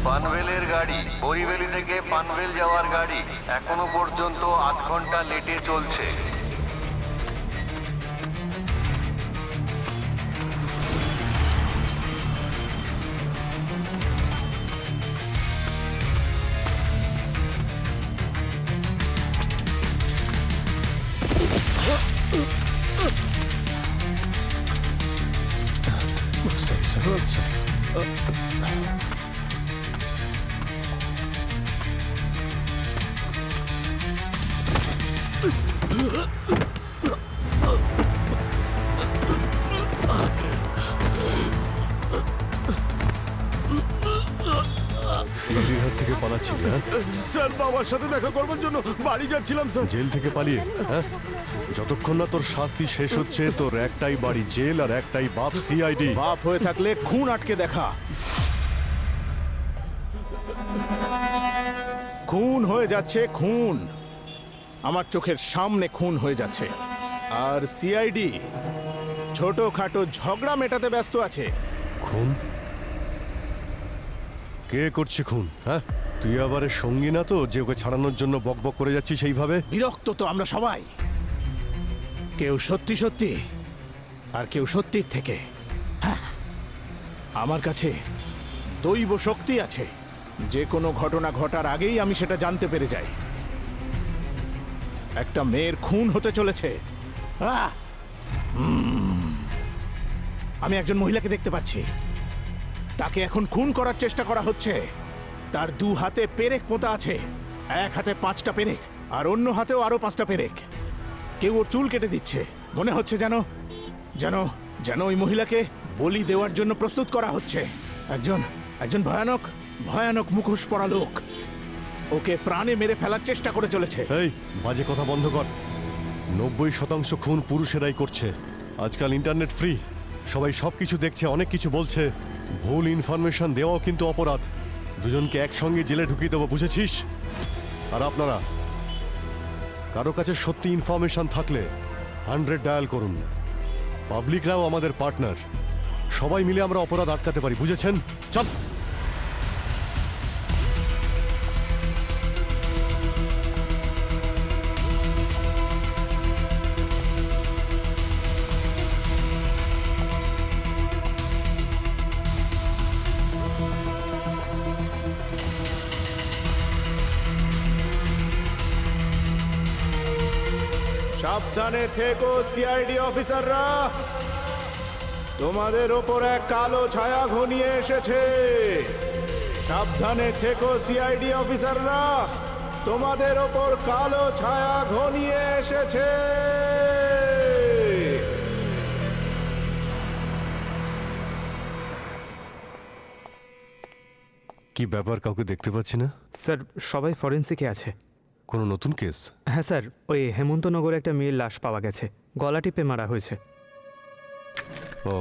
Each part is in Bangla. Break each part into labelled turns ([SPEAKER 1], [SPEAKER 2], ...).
[SPEAKER 1] পানভেলের গাড়ি, বরিভেলি থেকে পানভেল যাওয়ার গাড়ি এখনো পর্যন্ত 8 ঘন্টা লেটে চলছে।
[SPEAKER 2] সিআইডির হাত থেকে পালাচ্ছিলি, হ্যাঁ?
[SPEAKER 3] স্যার, বাবার সাথে দেখা করবার জন্য বাড়ি যাচ্ছিলাম স্যার।
[SPEAKER 2] জেল থেকে পালিয়ে, হ্যাঁ? যতক্ষণ না তোর শাস্তি শেষ হচ্ছে তোর একটাই বাড়ি জেল আর একটাই বাপ সিআইডি।
[SPEAKER 3] বাপ হয়ে থাকলে খুন আটকে দেখা। খুন হয়ে যাচ্ছে, খুন আমার চোখের সামনে খুন হয়ে যাচ্ছে। আর সিআইডি ছোটখাটো ঝগড়া মেটাতে ব্যস্ত আছে।
[SPEAKER 2] খুন? কে করছে খুন, হ্যাঁ? তুই আবার এর সঙ্গী না তো যে ওকে ছাড়ানোর জন্য বকবক করে যাচ্ছিস সেইভাবে?
[SPEAKER 3] বিরক্ত তো আমরা সবাই, কেউ সত্যি সত্যি আর কেউ সত্যির থেকে। হ্যাঁ, আমার কাছে দৈব শক্তি আছে, যে কোনো ঘটনা ঘটার আগেই আমি সেটা জানতে পেরে যাই। একটা মেয়ের খুন হতে চলেছে। আহ! আমি একজন মহিলাকে দেখতে পাচ্ছি, তাকে এখন খুন করার চেষ্টা করা হচ্ছে। তার 2 হাতে পেরেক পোঁতা আছে, এক হাতে 5টা পেরেক আর অন্য হাতেও আরো 5টা পেরেক। কেউ ওর চুল কেটে দিচ্ছে, মনে হচ্ছে যেন যেন যেন ওই মহিলাকে বলি দেওয়ার জন্য প্রস্তুত করা হচ্ছে। একজন একজন ভয়ানক ভয়ানক মুখোশ পরা লোক ওকে প্রাণে মেরে ফেলার চেষ্টা করে চলেছে।
[SPEAKER 2] এই বাজে কথা বন্ধ কর। 90% খুন পুরুষেরাই করছে। আজকাল ইন্টারনেট ফ্রি, সবাই সবকিছু দেখছে, অনেক কিছু বলছে। ভুল ইনফরমেশন দেওয়াও কিন্তু অপরাধ। দুজনকে একসঙ্গে জেলে ঢুকিয়ে দেবো, বুঝেছিস? আর আপনারা কারো কাছে সত্যি ইনফরমেশন থাকলে 100 ডায়াল করুন। পাবলিকরাও আমাদের পার্টনার, সবাই মিলে আমরা অপরাধ আটকাতে পারি, বুঝেছেন? চল।
[SPEAKER 3] সাবধানে থেকো সিআইডি অফিসাররা, তোমাদের ওপর এক কালো ছায়া ঘনিয়ে এসেছে। সাবধানে থেকো সিআইডি অফিসাররা, তোমাদের ওপর কালো ছায়া ঘনিয়ে এসেছে।
[SPEAKER 2] কি ব্যাপার, কাউকে দেখতে পাচ্ছি না?
[SPEAKER 4] স্যার, সবাই ফরেন্সিকে আছে।
[SPEAKER 2] কোনো নতুন কেস?
[SPEAKER 4] হ্যাঁ স্যার, ওই হেমন্তনগরে একটা মেয়ের লাশ পাওয়া গেছে, গলা টিপে মারা হয়েছে।
[SPEAKER 2] ও,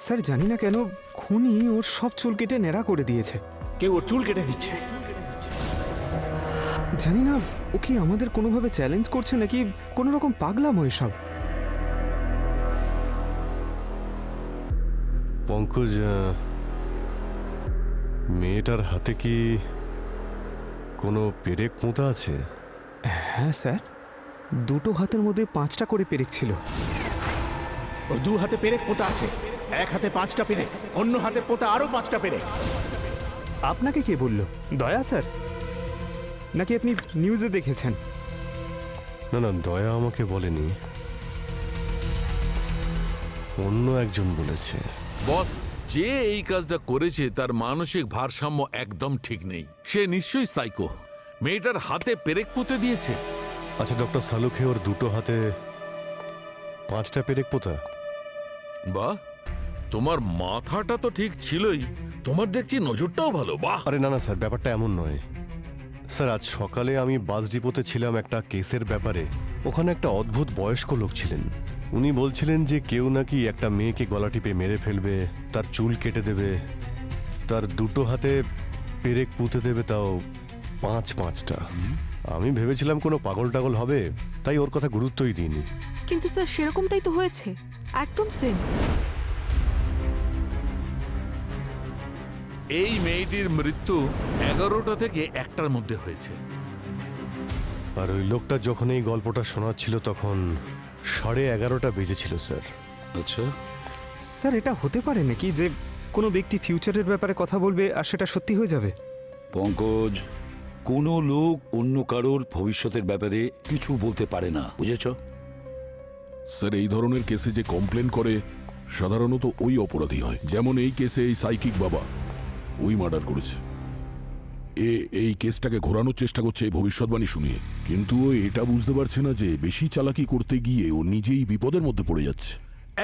[SPEAKER 4] স্যার জানি না কেন খুনি ওর সব চুল কেটে ন্যাড়া করে দিয়েছে।
[SPEAKER 3] কেউ ওর চুল কেটে দিচ্ছে।
[SPEAKER 4] জানি না ও কি আমাদের কোনোভাবে চ্যালেঞ্জ করছে নাকি কোনো রকম পাগলাম এসব।
[SPEAKER 2] পঙ্কজ, মেয়েটার হাতে কি কোনো পেরেক পোঁতা আছে?
[SPEAKER 4] হ্যাঁ স্যার, দুটো হাতের মধ্যে 5টা করে পেরেক ছিল।
[SPEAKER 3] ওর 2 হাতে পেরেক পোঁতা আছে, এক হাতে 5টা পেরেক, অন্য হাতে পোঁতা আরো 5টা পেরেক।
[SPEAKER 4] আপনাকে কে বলল? দয়া স্যার, নাকি আপনি নিউজে দেখেছেন?
[SPEAKER 2] না না, দয়া আমাকে বলেনি, অন্য একজন বলেছে।
[SPEAKER 5] বস, যে এই কাজটা করেছে তার মানসিক ভারসাম্য একদম ঠিক নেই। সে নিশ্চয়ই সাইকো। মেয়েটার হাতে পেরেক পুঁতে দিয়েছে।
[SPEAKER 2] আচ্ছা ডক্টর সালুখে ওর দুটো হাতে 5টা পেরেক পোঁতা?
[SPEAKER 5] বাহ, তোমার মাথাটা তো ঠিক ছিলই, তোমার দেখছি নজরটাও ভালো। বাহ।
[SPEAKER 2] আরে না না স্যার, ব্যাপারটা এমন নয় স্যার। আজ সকালে আমি বাস ডিপোতে ছিলাম একটা কেসের ব্যাপারে। ওখানে একটা অদ্ভুত বয়স্ক লোক ছিলেন। উনি বলছিলেন যে কেউ নাকি একটা মেয়েকে গলা টিপে মেরে ফেলবে, তার চুল কেটে দেবে, তার দুটো হাতে পেরেক পুঁতে দেবে, তাও 5-5টা। আমি ভেবেছিলাম কোনো পাগল টাগল হবে, তাই ওর কথা গুরুত্বই দিইনি।
[SPEAKER 6] কিন্তু স্যার সেরকমটাই তো হয়েছে, একদম সেম।
[SPEAKER 5] এই মেয়েটির মৃত্যু 11টা থেকে 1টার মধ্যে হয়েছে।
[SPEAKER 2] আর ওই লোকটা যখন এই গল্পটা শোনাচ্ছিল তখন 11:30 বেজেছিল স্যার।
[SPEAKER 7] আচ্ছা,
[SPEAKER 4] স্যার এটা হতে পারে নাকি যে কোনো ব্যক্তি ফিউচারের ব্যাপারে কথা বলবে আর সেটা সত্যি হয়ে যাবে?
[SPEAKER 7] পঙ্কজ, কোনো লোক অন্য কারোর ভবিষ্যতের ব্যাপারে কিছু বলতে পারে না, বুঝেছ?
[SPEAKER 8] স্যার, এই ধরনের কেসে যে কমপ্লেন করে সাধারণত ওই অপরাধী হয়। যেমন এই কেসে এই সাইকিক বাবা ওই মার্ডার করেছে। এই কেসটাকে ঘোরানোর চেষ্টা করছে এই ভবিষ্যৎবাণী শুনিয়ে, কিন্তু ও এটা বুঝতে পারছে না যে বেশি চালাকি করতে গিয়ে ও নিজেই বিপদের মধ্যে পড়ে যাচ্ছে।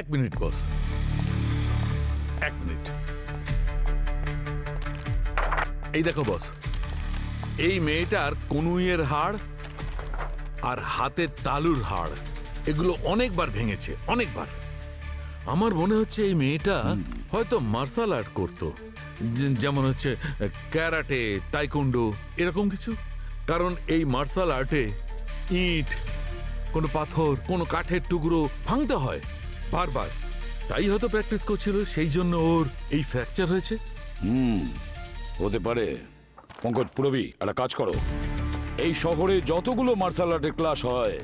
[SPEAKER 5] 1 মিনিট বস, 1 মিনিট। এই দেখো বস, এই মেয়েটার কনুইয়ের হাড় আর হাতের তালুর হাড় এগুলো অনেকবার ভেঙেছে, অনেকবার। আমার মনে হচ্ছে এই মেয়েটা হয়তো মার্শাল আর্ট করতো, যেমন হচ্ছে ক্যারাটে, তাইকোন্ডো, এরকম কিছু। কারণ এই মার্শাল আর্টে ইট, কোনো পাথর, কোনো কাঠের টুকরো ভাঙতে হয় বারবার। তাই হয়তো প্র্যাকটিস করছিল, সেই জন্য ওর এই ফ্র্যাকচার হয়েছে।
[SPEAKER 7] হতে পারে। পঙ্কজ, পুরবি একটা কাজ করো, এই শহরে যতগুলো মার্শাল আর্টের ক্লাস হয়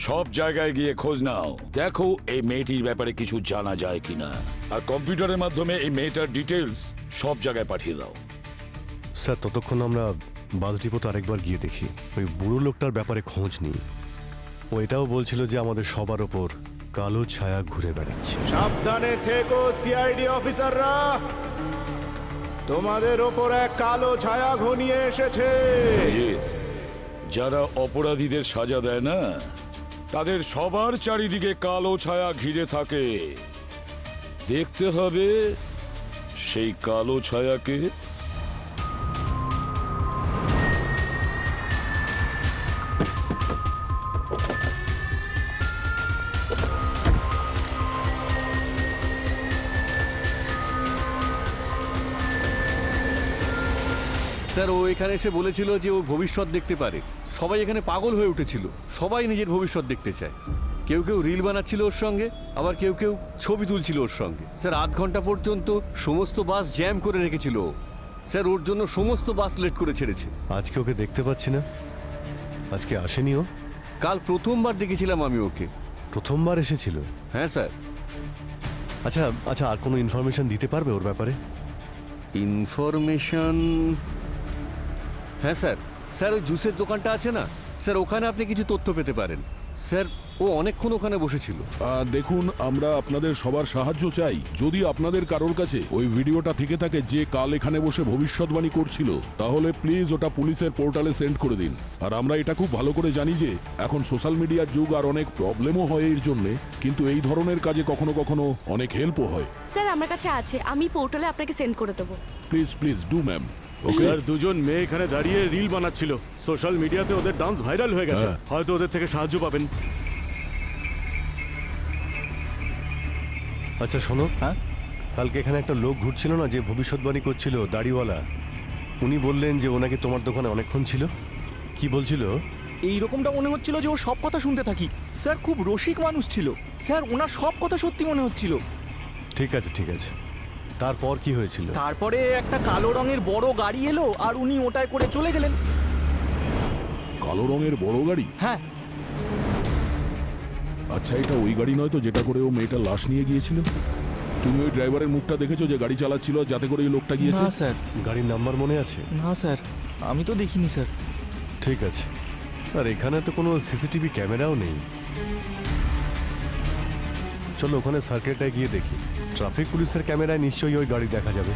[SPEAKER 7] সব জায়গায় গিয়ে খোঁজ নাও, দেখো এই মেয়েটির ব্যাপারে কিছু জানা যায় কিনা, আর কম্পিউটারের মাধ্যমে এই মেয়েটার ডিটেলস সব জায়গায় পাঠিয়ে দাও।
[SPEAKER 2] স্যার, ততক্ষণ আমরা বাস ডিপোতে আরেকবার গিয়ে দেখি, ওই বুড়ো লোকটার ব্যাপারে খোঁজ নিই। ও এটাও বলছিল যে আমাদের সবার ওপর কালো ছায়া ঘুরে বেড়াচ্ছে।
[SPEAKER 3] সাবধানে থেকো সিআইডি অফিসাররা, তোমাদের ওপর এক কালো ছায়া ঘনিয়ে এসেছে।
[SPEAKER 7] অজিত, যারা অপরাধীদের সাজা দেয় না তাদের সবার চারিদিকে কালো ছায়া ঘিরে থাকে। দেখতে হবে সেই কালো ছায়াকে।
[SPEAKER 9] স্যার, ও এখানে এসে বলেছিল যে ও ভবিষ্যৎ দেখতে পারে। সবাই এখানে পাগল হয়ে উঠেছিল, সবাই নিজের ভবিষ্যৎ দেখতে চায়। কেউ কেউ রিল বানাচ্ছিল ওর সঙ্গে, আবার কেউ কেউ ছবি তুলছিল ওর সঙ্গে। স্যার, 8 ঘন্টা পর্যন্ত সমস্ত বাস জ্যাম করে রেখেছিল ও। স্যার, ওর জন্য সমস্ত বাস লেট করে ছেড়েছে।
[SPEAKER 2] আজকে ওকে দেখতে পাচ্ছি না, আজকে আসেনি ও।
[SPEAKER 9] কাল প্রথমবার দেখেছিলাম আমি ওকে।
[SPEAKER 2] প্রথমবার এসেছিল?
[SPEAKER 9] হ্যাঁ স্যার।
[SPEAKER 2] আচ্ছা আচ্ছা, আর কোনো ইনফরমেশন দিতে পারবে ওর ব্যাপারে?
[SPEAKER 9] ইনফরমেশন? হ্যাঁ স্যার, স্যার ওই জুসের দোকানটা আছে না স্যার, ওখানে আপনি কিছু তথ্য পেতে পারেন। স্যার, ও অনেকক্ষণ ওখানে বসেছিল।
[SPEAKER 8] দেখুন, আমরা আপনাদের সবার সাহায্য চাই। যদি আপনাদের কারোর কাছে ওই ভিডিওটা থেকে থাকে যে কাল এখানে বসে ভবিষ্যৎবাণী করছিল, তাহলে প্লিজ ওটা পুলিশের পোর্টালে সেন্ড করে দিন। আর আমরা এটা খুব ভালো করে জানি যে এখন সোশ্যাল মিডিয়ার যুগ, আর অনেক প্রবলেমও হয় এর জন্যে, কিন্তু এই ধরনের কাজে কখনো কখনো অনেক হেল্পও হয়।
[SPEAKER 6] স্যার, আমার কাছে আছে, আমি পোর্টালে আপনাকে সেন্ড করে দেবো।
[SPEAKER 8] Please please do ma'am. Okay,
[SPEAKER 2] sir, দুজন মেয়ে এখানে দাঁড়িয়ে রিল বানাচ্ছিল, সোশ্যাল মিডিয়াতে ওদের ডান্স ভাইরাল হয়ে গেছে।
[SPEAKER 8] হ্যাঁ।
[SPEAKER 2] হয়তো ওদের থেকে সাহায্য পাবেন। আচ্ছা শোনো,
[SPEAKER 3] হ্যাঁ?
[SPEAKER 2] কালকে এখানে একটা লোক ঘুরছিল না যে ভবিষ্যৎবাণী করছিল, দাড়িওয়ালা। উনি বললেন যে ওনাকে তোমার দোকানে অনেকক্ষণ ছিল। কি বলছিল?
[SPEAKER 10] এই রকমটা মনে হচ্ছিল যে ও সব কথা শুনতে থাকি। স্যার, খুব রসিক মানুষ ছিল স্যার, ওনার সব কথা সত্যি মনে হচ্ছিল।
[SPEAKER 2] ঠিক আছে ঠিক আছে, তারপর কি হয়েছিল?
[SPEAKER 10] তারপরে একটা কালো রঙের বড় গাড়ি এলো আর উনি ওটায় করে চলে গেলেন।
[SPEAKER 8] কালো রঙের বড় গাড়ি?
[SPEAKER 10] হ্যাঁ।
[SPEAKER 8] আচ্ছা, এটা ওই গাড়ি নয় তো যেটা করে ও মেয়েটা লাশ নিয়ে গিয়েছিল? তুমি ওই ড্রাইভারের মুখটা দেখেছো যে গাড়ি চালাচ্ছিল, যাতে করে এই লোকটা গিয়েছে?
[SPEAKER 10] না স্যার।
[SPEAKER 2] গাড়ির নাম্বার মনে আছে?
[SPEAKER 10] না স্যার, আমি তো দেখিনি স্যার।
[SPEAKER 2] ঠিক আছে। আর এখানে তো কোনো সিসিটিভি ক্যামেরাও নেই। চলো ওখানে সার্কেলটায় গিয়ে দেখি। ট্রাফিক পুলিশের ক্যামেরায় নিশ্চয়ই ওই গাড়ি দেখা যাবে।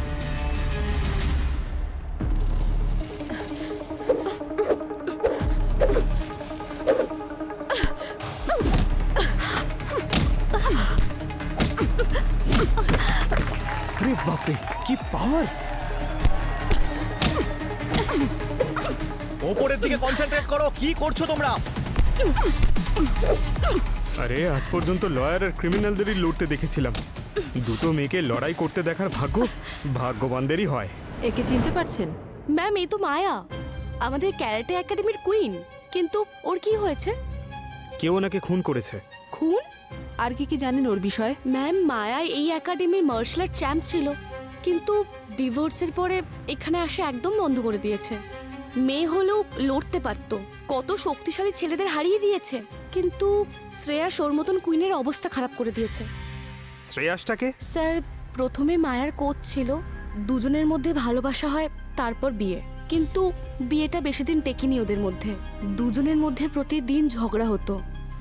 [SPEAKER 10] আরে বাপরে, কি পাওয়ার! ওপরের দিকে কনসেন্ট্রেট করো। কি করছো তোমরা?
[SPEAKER 4] আরে আজ পর্যন্ত লয়ার আর ক্রিমিনালদেরই লড়তে দেখেছিলাম, দুটো মেয়েকে লড়াই করতে দেখার ভাগ্য ভাগ্যবানদেরই হয়।
[SPEAKER 6] একে চিনতে পারছেন? ম্যাম, এই তো মায়া, আমাদের ক্যারাটে একাডেমির কুইন। কিন্তু ওর কি হয়েছে?
[SPEAKER 4] কেউ ওনাকে খুন করেছে।
[SPEAKER 6] খুন?
[SPEAKER 11] আর কি কি জানেন ওর বিষয়ে?
[SPEAKER 6] ম্যাম, মায়া এই একাডেমির মার্শাল আর্ট চ্যাম্প ছিল। কিন্তু ডিভোর্সের পরে এখানে আসা একদম বন্ধ করে দিয়েছে। মেয়ে হলেও লড়তে পারতো, কত শক্তিশালী ছেলেদের হারিয়ে দিয়েছে, কিন্তু শ্রেয়াস ওর মতন কুইনের অবস্থা খারাপ করে দিয়েছে।
[SPEAKER 4] শ্রেয়াসটাকে?
[SPEAKER 6] স্যার, প্রথমে মায়ার কোচ ছিল, দুজনের মধ্যে ভালোবাসা হয়, তারপর বিয়ে। কিন্তু বিয়েটা বেশি দিন টেকেনি ওদের মধ্যে, দুজনের মধ্যে প্রতিদিন ঝগড়া হতো,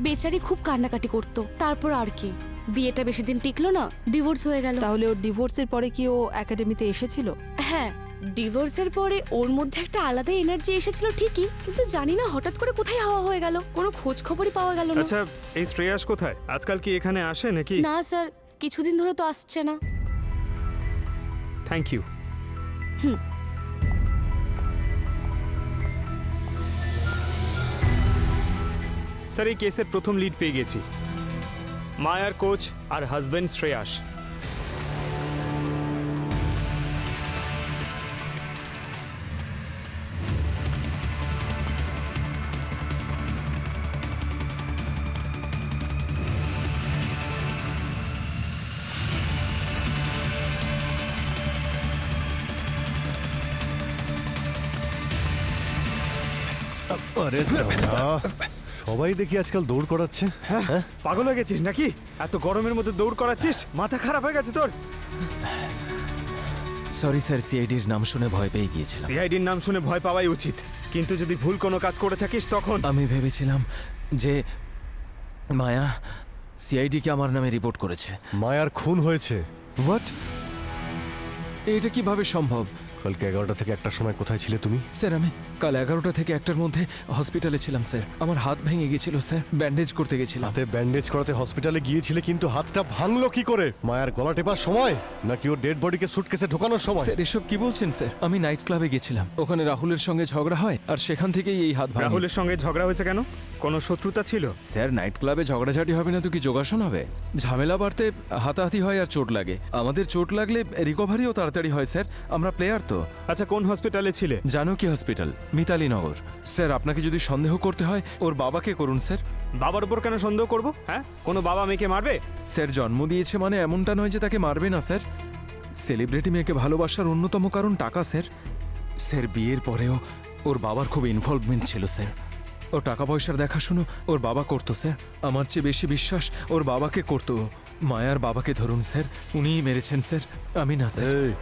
[SPEAKER 6] বেচারি খুব কান্নাকাটি করতো। তারপর আর কি, বিয়েটা বেশি দিন টিকলো না, ডিভোর্স হয়ে গেল।
[SPEAKER 11] তাহলে ওর ডিভোর্সের পরে কি ও একাডেমিতে এসেছিল?
[SPEAKER 6] হ্যাঁ, ডিভোর্সের পরে ওর মধ্যে একটা আলাদা এনার্জি এসেছিল ঠিকই, কিন্তু জানি না হঠাৎ করে কোথায় হাওয়া হয়ে গেল, কোনো খোঁজ খবরই পাওয়া গেল না।
[SPEAKER 4] আচ্ছা, এই শ্রেয়াস কোথায়? আজকাল কি এখানে আসে নাকি?
[SPEAKER 6] না স্যার, কিছুদিন ধরে তো আসছে না।
[SPEAKER 4] Thank you. স্যার, এই কেসের প্রথম লিড পেয়ে গেছি। মায়ার কোচ আর হাজবেন্ড শ্রেয়াস।
[SPEAKER 2] আরে দাদা, সবাই দেখি আজকাল দৌড় করাচ্ছে।
[SPEAKER 4] হ্যাঁ, পাগল হয়ে গেছিস নাকি? এত গরমের মধ্যে দৌড় করাচ্ছিস? মাথা খারাপ হয়ে গেছে তোর?
[SPEAKER 10] সরি স্যার, সিআইডির নাম শুনে ভয় পেয়ে গিয়েছিলাম।
[SPEAKER 4] সিআইডির নাম শুনে ভয় পাওয়াই উচিত, কিন্তু যদি ভুল কোনো কাজ করে থাকিস তখন।
[SPEAKER 10] আমি ভেবেছিলাম যে মায়া সিআইডিকে আমার নামে রিপোর্ট করেছে।
[SPEAKER 2] মায়ার খুন হয়েছে।
[SPEAKER 10] হোয়াট? এটা কিভাবে সম্ভব?
[SPEAKER 2] কালকে 11টা থেকে 1টার সময় কোথায় ছিলে তুমি?
[SPEAKER 10] স্যার, আমি কাল 11টা থেকে 1টার মধ্যে হসপিটালে ছিলাম স্যার। আমার হাত ভেঙে গিয়েছিল স্যার, ব্যান্ডেজ করতে গেছিলাম।
[SPEAKER 2] হাতে ব্যান্ডেজ করাতে হসপিটালে গিয়েছিলে, কিন্তু হাতটা ভাঙলো কি করে? মায়ের গলা টেপার সময় নাকি ওর ডেড বডিকে সুটকেসে ঢোকানোর সময়?
[SPEAKER 10] স্যার, এসব কি বলছেন স্যার? আমি নাইট ক্লাবে গেছিলাম, ওখানে রাহুলের সঙ্গে ঝগড়া হয়, আর সেখান থেকেই এই হাত ভাঙে।
[SPEAKER 4] রাহুলের সঙ্গে ঝগড়া হয়েছে কেন? কোনো শত্রুতা ছিল?
[SPEAKER 10] স্যার, নাইট ক্লাবে ঝগড়াঝাটি হবে না তো কি যোগাসন হবে? ঝামেলা বাড়তে হাতাহাতি হয় আর চোট লাগে। আমাদের চোট লাগলে রিকভারিও তাড়াতাড়ি হয় স্যার, আমরা প্লেয়ার তো।
[SPEAKER 4] আচ্ছা, কোন হসপিটালে ছিলে?
[SPEAKER 10] জানকী হসপিটাল, মিতালি নগর। স্যার, আপনাকে যদি সন্দেহ করতে হয় ওর বাবাকে করুন স্যার।
[SPEAKER 4] বাবার উপর কেন সন্দেহ করব? হ্যাঁ, কোনো বাবা মেয়েকে মারবে?
[SPEAKER 10] স্যার, জন্ম দিয়েছে মানে এমনটা নয় যে তাকে মারবে না স্যার। সেলিব্রিটি মেয়েকে ভালোবাসার অন্যতম কারণ টাকা স্যার। স্যার, বিয়ের পরেও ওর বাবার খুব ইনভলভমেন্ট ছিল স্যার। ও টাকা পয়সার দেখাশুনো ওর বাবা করতো স্যার। আমার চেয়ে বেশি বিশ্বাস ওর বাবাকে করতো। মায়ার বাবাকে ধরুন স্যার, উনিই মেরেছেন স্যার, আমি না স্যার।
[SPEAKER 2] এই,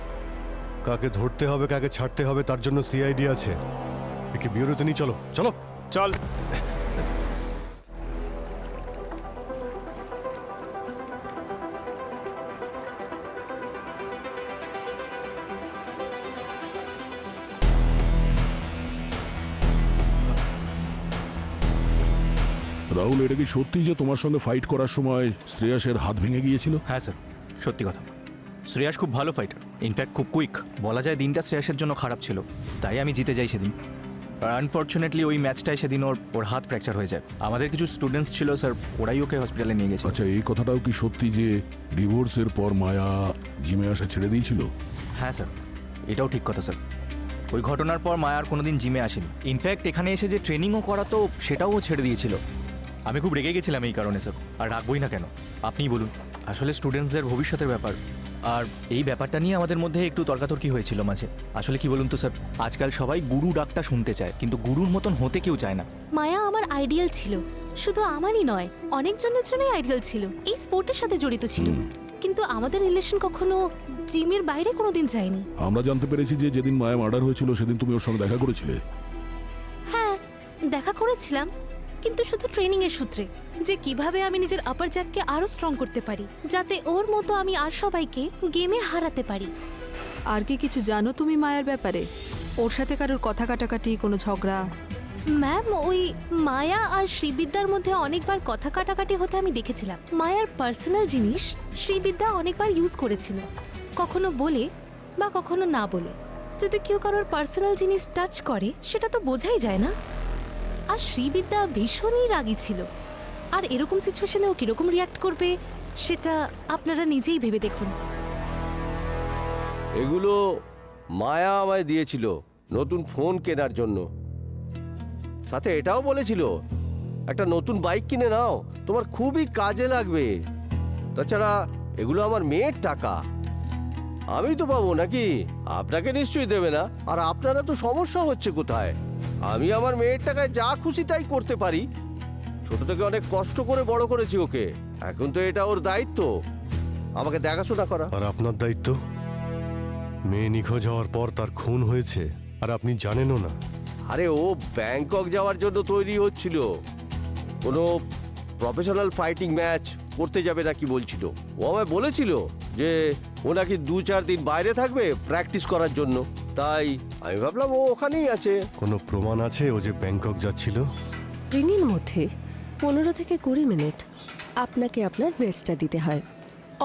[SPEAKER 2] কাকে ধরতে হবে কাকে ছাড়তে হবে তার জন্য সিআইডি আছে। একে বিউরোতে নিয়ে চলো। চলো
[SPEAKER 4] চল।
[SPEAKER 8] রাহুল, এটা কি সত্যি যে তোমার সঙ্গে ফাইট করার সময় শ্রেয়াসের হাত ভেঙে গিয়েছিল?
[SPEAKER 12] হ্যাঁ স্যার, সত্যি কথা। শ্রেয়াস খুব ভালো ফাইটার, ইনফ্যাক্ট খুব কুইক। বলা যায় দিনটা শ্রেয়াসের জন্য খারাপ ছিল, তাই আমি জিতে যাই সেদিন। আর আনফর্চুনেটলি ওই ম্যাচটায় সেদিন ওর হাত ফ্র্যাকচার হয়ে যায়। আমাদের কিছু স্টুডেন্টস ছিল স্যার, ওরাই ওকে হসপিটালে নিয়ে গেছে।
[SPEAKER 8] আচ্ছা, এই কথাটাও কি সত্যি যে ডিভোর্সের পর মায়া জিমে আসা ছেড়ে দিয়েছিল?
[SPEAKER 12] হ্যাঁ স্যার, এটাও ঠিক কথা স্যার। ওই ঘটনার পর মায়ার কোনোদিন জিমে আসেনি। ইনফ্যাক্ট এখানে এসে যে ট্রেনিংও করাতো সেটাও ও ছেড়ে দিয়েছিল। আমি খুব রেগে গেছিলাম এই কারণে স্যার। আর রাখবই না কেন, আপনিই বলুন। আসলে স্টুডেন্টসদের ভবিষ্যতের ব্যাপার, আর এই ব্যাপারটা নিয়ে আমাদের মধ্যে একটু তর্কাতর্কি হয়েছিল মাঝে। আসলে কি বলুন তো স্যার, আজকাল সবাই গুরু ডাকটা শুনতে চায়, কিন্তু গুরুর মতন হতে কেউ চায় না।
[SPEAKER 6] মায়া আমার আইডিয়াল ছিল, শুধু আমারই নয়, অনেকজনের জন্যই আইডিয়াল ছিল। এই স্পোর্টের সাথে জড়িত ছিল, কিন্তু আমাদের রিলেশন কখনো জিমের বাইরে কোনোদিন যায়নি।
[SPEAKER 8] আমরা জানতে পেরেছি যে যেদিন মায়া মার্ডার হয়েছিল সেদিন তুমি ওর সঙ্গে দেখা করেছিলে।
[SPEAKER 6] হ্যাঁ, দেখা করেছিলাম, কিন্তু শুধু ট্রেনিং এর সূত্রে, যে কিভাবে আমি নিজের আপার জ্যাবকে আরো স্ট্রং করতে পারি, যাতে ওর মতো আমি আর সবাইকে গেমে হারাতে পারি।
[SPEAKER 11] আর কি কিছু জানো তুমি মায়ের ব্যাপারে? ওর সাথে কারোর কথা কাটাকাটি, কোনো ঝগড়া?
[SPEAKER 6] ম্যাম, ওই মায়া আর শ্রীবিদ্যার মধ্যে অনেকবার কথা কাটাকাটি হতে আমি দেখেছিলাম। মায়ার পার্সোনাল জিনিস শ্রীবিদ্যা অনেকবার ইউজ করেছিল, কখনো বলে বা কখনো না বলে। যদি কেউ কারোর পার্সোনাল জিনিস টাচ করে সেটা তো বোঝাই যায় না। আর শ্রীবিদ্যা ভীষণই রাগী ছিল, আর এরকম সিচুয়েশনে ও কিরকম রিয়াক্ট করবে সেটা আপনারা নিজেই ভেবে দেখুন।
[SPEAKER 9] এগুলো মায়া আমায় দিয়েছিল নতুন ফোন কেনার জন্য। সাথে এটাও বলেছিল একটা নতুন বাইক কিনে নাও, তোমার খুবই কাজে লাগবে। তাছাড়া এগুলো আমার মেয়ের টাকা, আমি তো পাবো নাকি? আপনাকে নিশ্চয়ই দেবে না। আর আপনারা তো সমস্যা হচ্ছে কোথায়? আমি আমার মেয়ের টাকায় যা খুশি তাই করতে পারি। ছোট থেকে অনেক কষ্ট করে বড় করেছি ওকে, এখন তো এটা ওর দায়িত্ব আমাকে দেখাশোনা করা।
[SPEAKER 2] আর আপনার দায়িত্ব? মেয়ে নিখোঁজ হওয়ার পর তার খুন হয়েছে আর আপনি জানেনও না।
[SPEAKER 9] আরে ও ব্যাংকক যাওয়ার জন্য তৈরি হচ্ছিল, কোনো প্রফেশনাল ফাইটিং ম্যাচ করতে যাবে নাকি বলছিল। ও আমায় বলেছিল যে ও নাকি 2-4 দিন বাইরে থাকবে প্র্যাকটিস করার জন্য। তাই আমি ভাবলাম ও ওখানেই আছে।
[SPEAKER 2] কোনো প্রমাণ আছে ও যে ব্যাংকক যাচ্ছিল?
[SPEAKER 13] রিংয়ের মধ্যে 15 থেকে 20 মিনিট আপনাকে আপনার বেস্টটা দিতে হয়।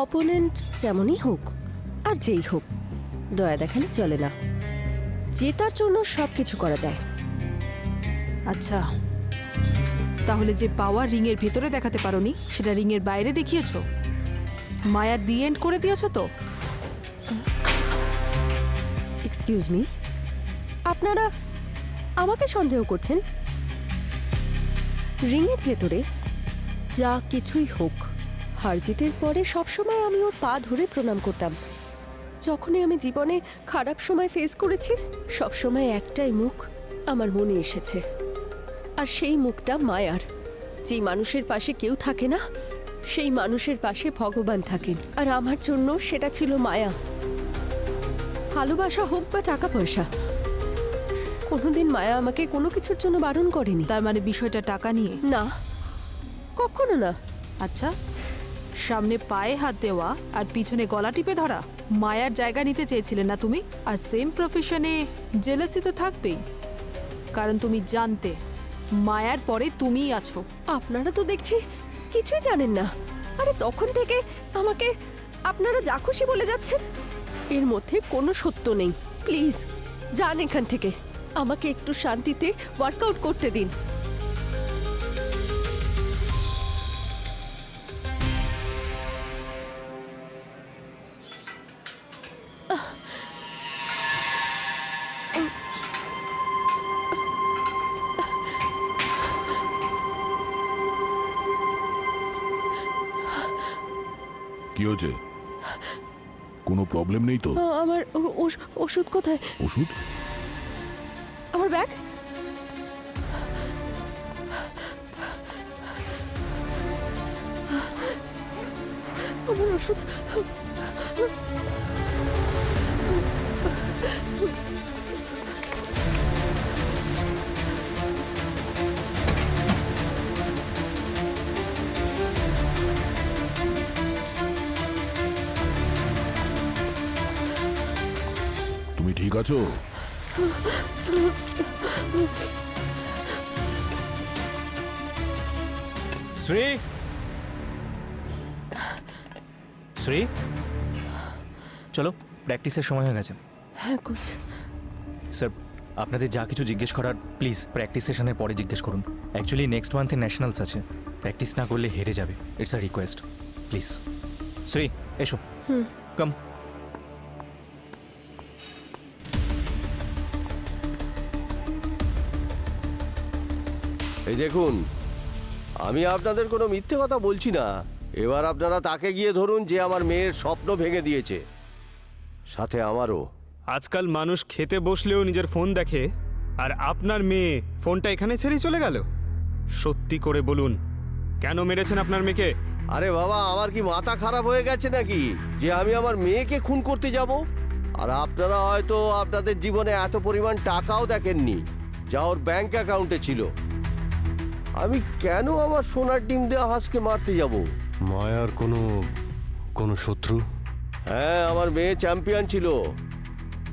[SPEAKER 13] অপোনেন্ট যেমনই হোক আর যেই হোক, দয়া দেখালে চলে না। জেতার জন্য সব কিছু করা যায়।
[SPEAKER 11] আচ্ছা, তাহলে যে পাওয়ার রিংয়ের ভেতরে দেখাতে পারোনি সেটা রিংয়ের বাইরে দেখিয়েছো। মায়া দি এন্ড করে দিয়েছো তো?
[SPEAKER 13] এক্সকিউজ মি, আপনারা আমাকে সন্দেহ করছেন? রিংয়ের ভেতরে যা কিছুই হোক, হার জিতের পরে সবসময় আমি ওর পা ধরে প্রণাম করতাম। যখনই আমি জীবনে খারাপ সময় ফেস করেছি, সবসময় একটাই মুখ আমার মনে এসেছে, আর সেই মুখটা মায়ার। যেই মানুষের পাশে কেউ থাকে না, সেই মানুষের পাশে ভগবান থাকেন, আর আমার জন্য সেটা ছিল মায়া। ভালোবাসা হোক বা টাকা পয়সা, কোনোদিন মায়া আমাকে কোনো কিছুর জন্য বারণ করেনি।
[SPEAKER 11] তার মানে বিষয়টা টাকা নিয়ে?
[SPEAKER 13] না, কখনো না।
[SPEAKER 11] আচ্ছা, সামনে পায়ে হাত দেওয়া আর পিছনে গলা টিপে ধরা, মায়ার জায়গা নিতে চেয়েছিলে না তুমি? আর সেম প্রফেশনে জেলাসি তো থাকবেই, কারণ তুমি জানতে মায়ার পরে তুমিই আছো।
[SPEAKER 13] আপনারা তো দেখছি কিছুই জানেন না। আরে তখন থেকে আমাকে আপনারা যা খুশি বলে যাচ্ছেন, এর মধ্যে কোনো সত্য নেই। প্লিজ যান এখান থেকে, আমাকে একটু শান্তিতে ওয়ার্কআউট করতে দিন।
[SPEAKER 8] কি হয়েছে? কোনো প্রবলেম নেই তো?
[SPEAKER 13] আমার ওষুধ কোথায়?
[SPEAKER 8] ওষুধ?
[SPEAKER 13] আমার ব্যাগ? আমার ওষুধ?
[SPEAKER 8] তুমি ঠিক আছো?
[SPEAKER 12] শ্রী, শ্রী, চলো, প্র্যাকটিসের সময় হয়ে গেছে।
[SPEAKER 13] হ্যাঁ কোচ।
[SPEAKER 12] স্যার, আপনাদের যা কিছু জিজ্ঞেস করার প্লিজ প্র্যাকটিস সেশনের পরে জিজ্ঞেস করুন। অ্যাকচুয়ালি নেক্সট মান্থে ন্যাশনালস আছে, প্র্যাকটিস না করলে হেরে যাবে। It's a request, please. Shri, এসো। কাম।
[SPEAKER 9] এই দেখুন, আমি আপনাদের কোনো মিথ্যে কথা বলছি না। এবার আপনারা তাকে গিয়ে ধরুন যে আমার মেয়ের স্বপ্ন ভেঙে দিয়েছে, সাথে আমারও।
[SPEAKER 4] আজকাল মানুষ খেতে বসলেও নিজের ফোন দেখে, আর আপনার মেয়ে ফোনটা এখানে ছেড়েই চলে গেল। সত্যি করে বলুন, কেন মেরেছেন আপনার মেয়েকে?
[SPEAKER 9] আরে বাবা, আমার কি মাথা খারাপ হয়ে গেছে নাকি যে আমি আমার মেয়েকে খুন করতে যাব? আর আপনারা হয়তো আপনাদের জীবনে এত পরিমাণ টাকাও দেখেননি যা ওর ব্যাংক অ্যাকাউন্টে ছিল। আমি কেন আমার সোনার ডিম দেওয়া হাঁসকে মারতে যাব?
[SPEAKER 2] মায়ার কোনো শত্রু?
[SPEAKER 9] হ্যাঁ, আমার মেয়ে চ্যাম্পিয়ন ছিল,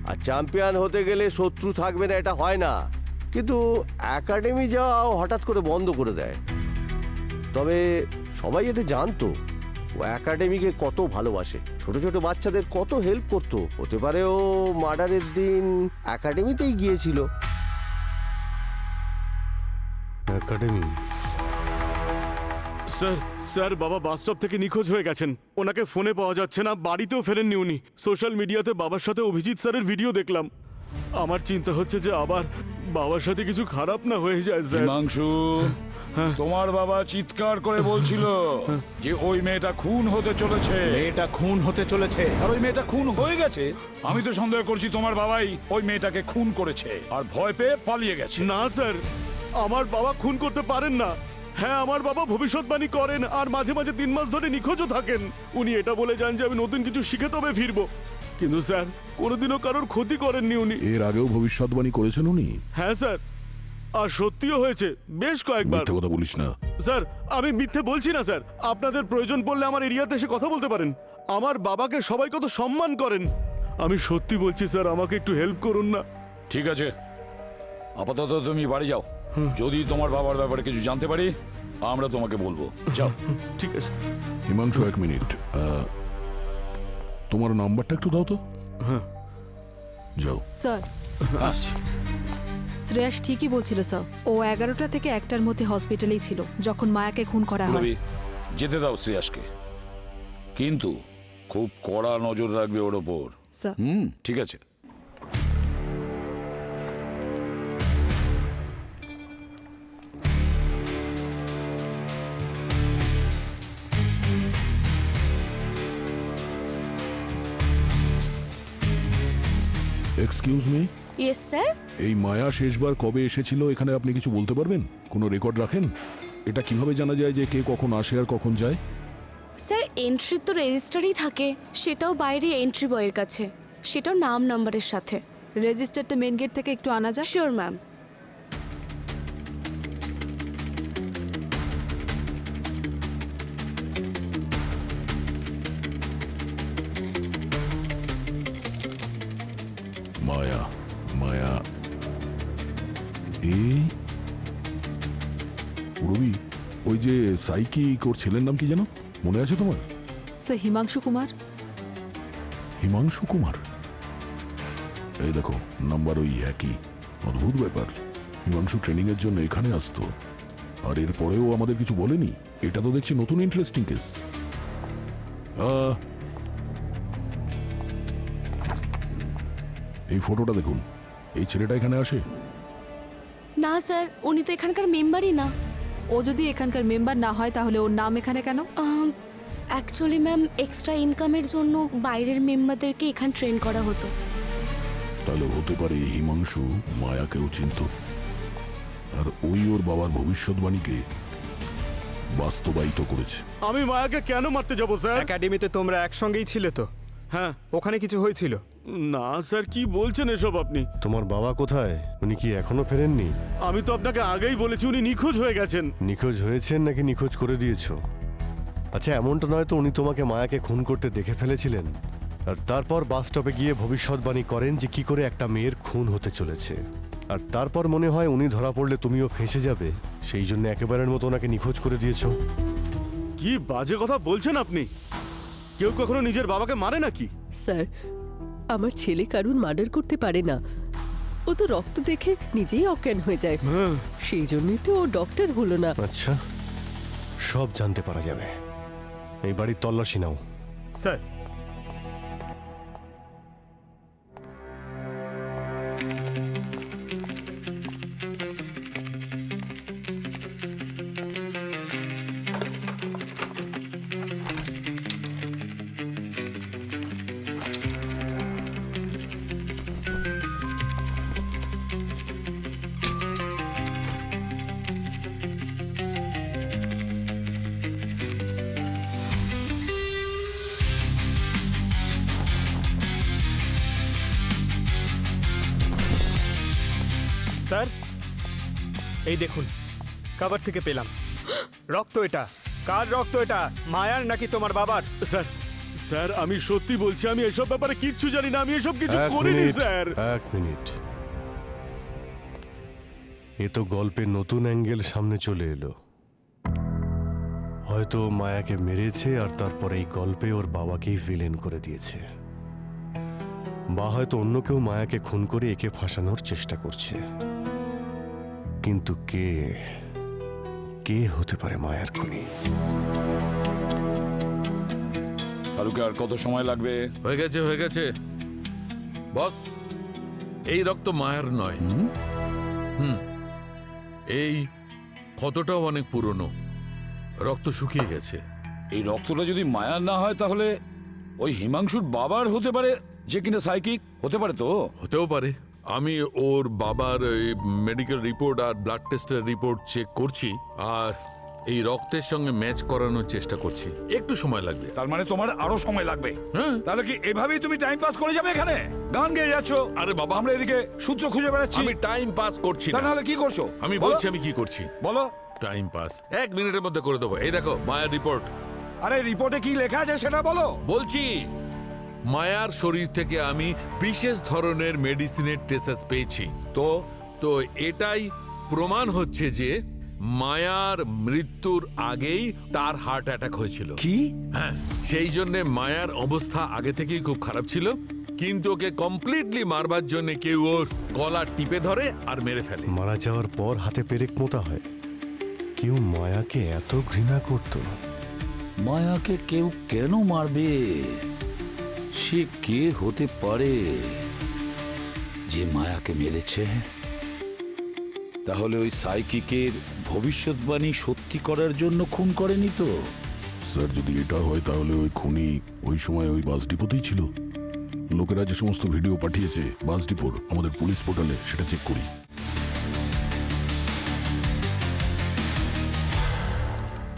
[SPEAKER 9] আর চ্যাম্পিয়ন হতে গেলে শত্রু থাকবে না এটা হয় না। কিন্তু একাডেমি যাওয়া হঠাৎ করে বন্ধ করে দেয়। তবে সবাই এটা জানতো ও একাডেমিকে কত ভালোবাসে, ছোট ছোট বাচ্চাদের কত হেল্প করতো। হতে পারে ও মার্ডারের দিন একাডেমিতেই গিয়েছিল।
[SPEAKER 2] একাডেমি?
[SPEAKER 14] স্যার বাবা বাস স্টপ থেকে নিখোঁজ হয়ে গেছেন। ওনাকে ফোনে পাওয়া যাচ্ছে না, বাড়িতেও ফেরেননি উনি। সোশ্যাল মিডিয়াতে বাবার সাথে অভিজিৎ স্যারের ভিডিও দেখলাম। আমার চিন্তা হচ্ছে যে আবার বাবার সাথে কিছু খারাপ না হয়ে যায় স্যার।
[SPEAKER 7] হিমাংশু, তোমার বাবা চিৎকার করে বলছিল যে ওই মেয়েটা খুন হতে চলেছে।
[SPEAKER 3] মেয়েটা খুন হতে চলেছে।
[SPEAKER 7] আর ওই মেয়েটা খুন হয়ে গেছে। আমি তো সন্দেহ করছি তোমার বাবাই ওই মেয়েটাকে খুন করেছে আর ভয় পেয়ে পালিয়ে গেছে।
[SPEAKER 14] না স্যার, আমার বাবা খুন করতে পারেন না। হ্যাঁ, আমার বাবা ভবিষ্যৎবাণী করেন আর মাঝে মাঝে 3 মাস ধরে নিখোঁজও থাকেন। উনি এটা বলে যান যে আমি নতুন কিছু শিখে তবে ফিরবো, কিন্তু স্যার কোনোদিনও কারোর ক্ষতি করেননি উনি।
[SPEAKER 8] এর আগেও ভবিষ্যৎবাণী করেছেন উনি?
[SPEAKER 14] হ্যাঁ স্যার, আর সত্যিও হয়েছে বেশ কয়েকবার।
[SPEAKER 8] মিথ্যে কথা বলিস না।
[SPEAKER 14] স্যার, আমি মিথ্যে বলছি না স্যার। আপনাদের প্রয়োজন পড়লে আমার এরিয়াতে এসে কথা বলতে পারেন। আমার বাবাকে সবাই কত সম্মান করেন। আমি সত্যি বলছি স্যার, আমাকে একটু হেল্প করুন না।
[SPEAKER 7] ঠিক আছে, আপাতত তুমি বাড়ি যাও। যদি তোমার বাবার ব্যাপারে কিছু জানতে পারি আমরা তোমাকে বলবো। যাও।
[SPEAKER 14] ঠিক আছে।
[SPEAKER 8] হিমাংশু, 1 মিনিট। তোমার নাম্বারটা একটু দাও তো।
[SPEAKER 14] হ্যাঁ,
[SPEAKER 8] যাও।
[SPEAKER 11] স্যার, শ্রেয়াস ঠিকই বলছিল স্যার। ও 11টা থেকে 1টার মধ্যে হসপিটালেই ছিল যখন মায়াকে খুন করা হয়।
[SPEAKER 7] রবি, যেতে দাও শ্রেয়াসকে, কিন্তু খুব কড়া নজর রাখবে ওর ওপর।
[SPEAKER 11] স্যার।
[SPEAKER 7] ঠিক আছে।
[SPEAKER 8] Excuse me.
[SPEAKER 13] Yes sir.
[SPEAKER 8] এই মায়া শেষবার কবে এসেছিল এখানে আপনি কিছু বলতে পারবেন? কোনো রেকর্ড রাখেন? এটা কিভাবে জানা যায় যে কে কখন আসে আর কখন যায়?
[SPEAKER 13] স্যার, এন্ট্রি তো রেজিস্টারই থাকে, সেটাও বাইরে এন্ট্রি বয়ের কাছে, সেটাও নাম নাম্বারের সাথে।
[SPEAKER 11] রেজিস্টারটা মেন গেট থেকে একটু আনা যায়?
[SPEAKER 13] Sure ma'am.
[SPEAKER 8] মায়া, মায়া, এই রবি, ওই যে সাইকিক, ওর ছেলের নাম কি যেন, মনে আছে তোমার?
[SPEAKER 11] স্যার, হিমাংশু কুমার।
[SPEAKER 8] হিমাংশু কুমার? এই দেখো, নাম্বার ওই একই। অদ্ভুত ব্যাপার, হিমাংশু ট্রেনিং এর জন্য এখানে আসতো আর এরপরেও আমাদের কিছু বলেনি। এটা তো দেখছি নতুন ইন্টারেস্টিং কেস। এই ফটোটা দেখুন, এই ছেলেটা এখানে আসে?
[SPEAKER 13] না স্যার, উনি তো এখানকার মেম্বারই না।
[SPEAKER 11] ও যদি এখানকার মেম্বার না হয় তাহলে ওর নাম এখানে কেন?
[SPEAKER 13] অ্যাকচুয়ালি ম্যাম, এক্সট্রা ইনকামের জন্য বাইরের মেম্বারদেরকে এখানে ট্রেন করা হতো।
[SPEAKER 8] তাহলে হতে পারে হিমাংশু মায়াকেও চিনত আর ওই ওর বাবার ভবিষ্যৎবাণীকে বাস্তবায়িত করেছে।
[SPEAKER 14] আমি মায়াকে কেন মারতে যাব স্যার?
[SPEAKER 4] একাডেমিতে তোমরা একসঙ্গেই ছিলে তো?
[SPEAKER 14] হ্যাঁ।
[SPEAKER 4] ওখানে কিছু হয়েছিল?
[SPEAKER 14] না স্যার, কি বলছেন এসব আপনি?
[SPEAKER 2] তোমার বাবা কোথায়? উনি কি এখনো ফেরেননি?
[SPEAKER 14] আমি তো আপনাকে আগেই বলেছি উনি নিখোঁজ হয়ে গেছেন।
[SPEAKER 2] নিখোঁজ হয়েছেন নাকি নিখোঁজ করে দিয়েছো? আচ্ছা, এমনটা নয় তো উনি তোমাকে মায়াকে খুন করতে দেখে ফেলেছিলেন আর তারপর বাস স্টপে গিয়ে ভবিষ্যৎবাণী করেন যে কি করে একটা মেয়ের খুন হতে চলেছে, আর তারপর মনে হয় উনি ধরা পড়লে তুমিও ফেঁসে যাবে, সেই জন্য একেবারের মতো ওনাকে নিখোঁজ করে দিয়েছো।
[SPEAKER 14] কি বাজে কথা বলছেন আপনি? কেউ কখনো নিজের বাবাকে মারে নাকি?
[SPEAKER 13] স্যার, আমার ছেলে কারুর মার্ডার করতে পারে না। ও তো রক্ত দেখে নিজেই অজ্ঞান হয়ে যায়, সেই জন্যই তো ও ডক্টর হলো না।
[SPEAKER 2] আচ্ছা, সব জানতে পারা যাবে। এই বাড়ির তল্লাশি নাও।
[SPEAKER 4] স্যার, স্যার, এই দেখুন, কভার থেকে পেলাম রক্ত। এটা কার রক্ত? এটা মায়ার নাকি তোমার বাবার?
[SPEAKER 14] স্যার, স্যার আমি সত্যি বলছি, আমি এসব ব্যাপারে কিচ্ছু জানি না। আমি এসব কিছু করিনি স্যার।
[SPEAKER 2] 1 মিনিট। এ তো গল্পের নতুন অ্যাঙ্গেল সামনে চলে এলো। হয়তো মায়াকে মেরেছে আর তারপর এই গল্পে ওর বাবাকেই ভিলেন করে দিয়েছে, বা হয়তো অন্য কেউ মায়াকে খুন করে একে ফাঁসানোর চেষ্টা করছে। কিন্তু কে কে হতে পারে মায়ার খুনি?
[SPEAKER 7] শাহরুখে আর কত সময় লাগবে?
[SPEAKER 5] হয়ে গেছে, হয়ে গেছে বস। এই রক্ত মায়ের নয়। এই ক্ষতটাও অনেক পুরনো, রক্ত শুকিয়ে গেছে।
[SPEAKER 7] এই রক্তটা যদি মায়ার না হয় তাহলে ওই হিমাংশুর বাবার হতে পারে, যে কিনা সাইকিক হতে পারে। তো
[SPEAKER 5] হতেও পারে। আমি ওর বাবার মেডিকেল রিপোর্ট আর ব্লাড টেস্টের রিপোর্ট চেক করছি, আর এই রক্তের সঙ্গে ম্যাচ করানোর চেষ্টা করছি। একটু সময় লাগবে।
[SPEAKER 7] তার মানে তোমার আরো সময় লাগবে?
[SPEAKER 5] হ্যাঁ।
[SPEAKER 7] তাহলে কি এভাবেই তুমি টাইম পাস করে যাবে? এখানে গান গেয়ে যাচ্ছ।
[SPEAKER 5] আরে বাবা,
[SPEAKER 7] আমরা এদিকে সূত্র খুঁজে বেড়াচ্ছি।
[SPEAKER 5] আমি টাইম পাস করছি না।
[SPEAKER 7] তাহলে কি করছো?
[SPEAKER 5] আমি
[SPEAKER 7] বলো।
[SPEAKER 5] বলছি আমি কি করছি।
[SPEAKER 7] বলো।
[SPEAKER 5] টাইম পাস 1 মিনিটের মধ্যে করে দেবো। এই দেখো মায়ের রিপোর্ট।
[SPEAKER 7] আরে রিপোর্টে কি লেখা আছে সেটা বলো।
[SPEAKER 5] বলছি, মায়ার শরীর থেকে আমি বিশেষ ধরনের মেডিসিনের ট্রেসেস পেয়েছি। তো তো এটাই প্রমাণ হচ্ছে যে মায়ার মৃত্যুর আগেই তার হার্ট অ্যাটাক হয়েছিল।
[SPEAKER 7] কি?
[SPEAKER 5] হ্যাঁ, সেই জন্য মায়ার অবস্থা আগে থেকেই খুব খারাপ ছিল, কিন্তু ওকে কমপ্লিটলি মারবার জন্য কেউ ওর গলা টিপে ধরে আর মেরে ফেলে।
[SPEAKER 2] মারা যাওয়ার পর হাতে পেরেক মোতা হয়। কেউ মায়াকে এত ঘৃণা করতো?
[SPEAKER 7] মায়াকে কেউ কেন মারবে? সে কে হতে পারে যে মায়াকে মেরেছে? তাহলে ওই সাইকিকের ভবিষ্যৎবাণী সত্যি করার জন্য খুন করেনি তো?
[SPEAKER 8] স্যার, যদি এটা হয় তাহলে ওই খুনি ওই সময় ওই বাস ডিপোতেই ছিল। লোকেরা যে সমস্ত ভিডিও পাঠিয়েছে বাস ডিপোর, আমাদের পুলিশ পোর্টালে সেটা চেক করি।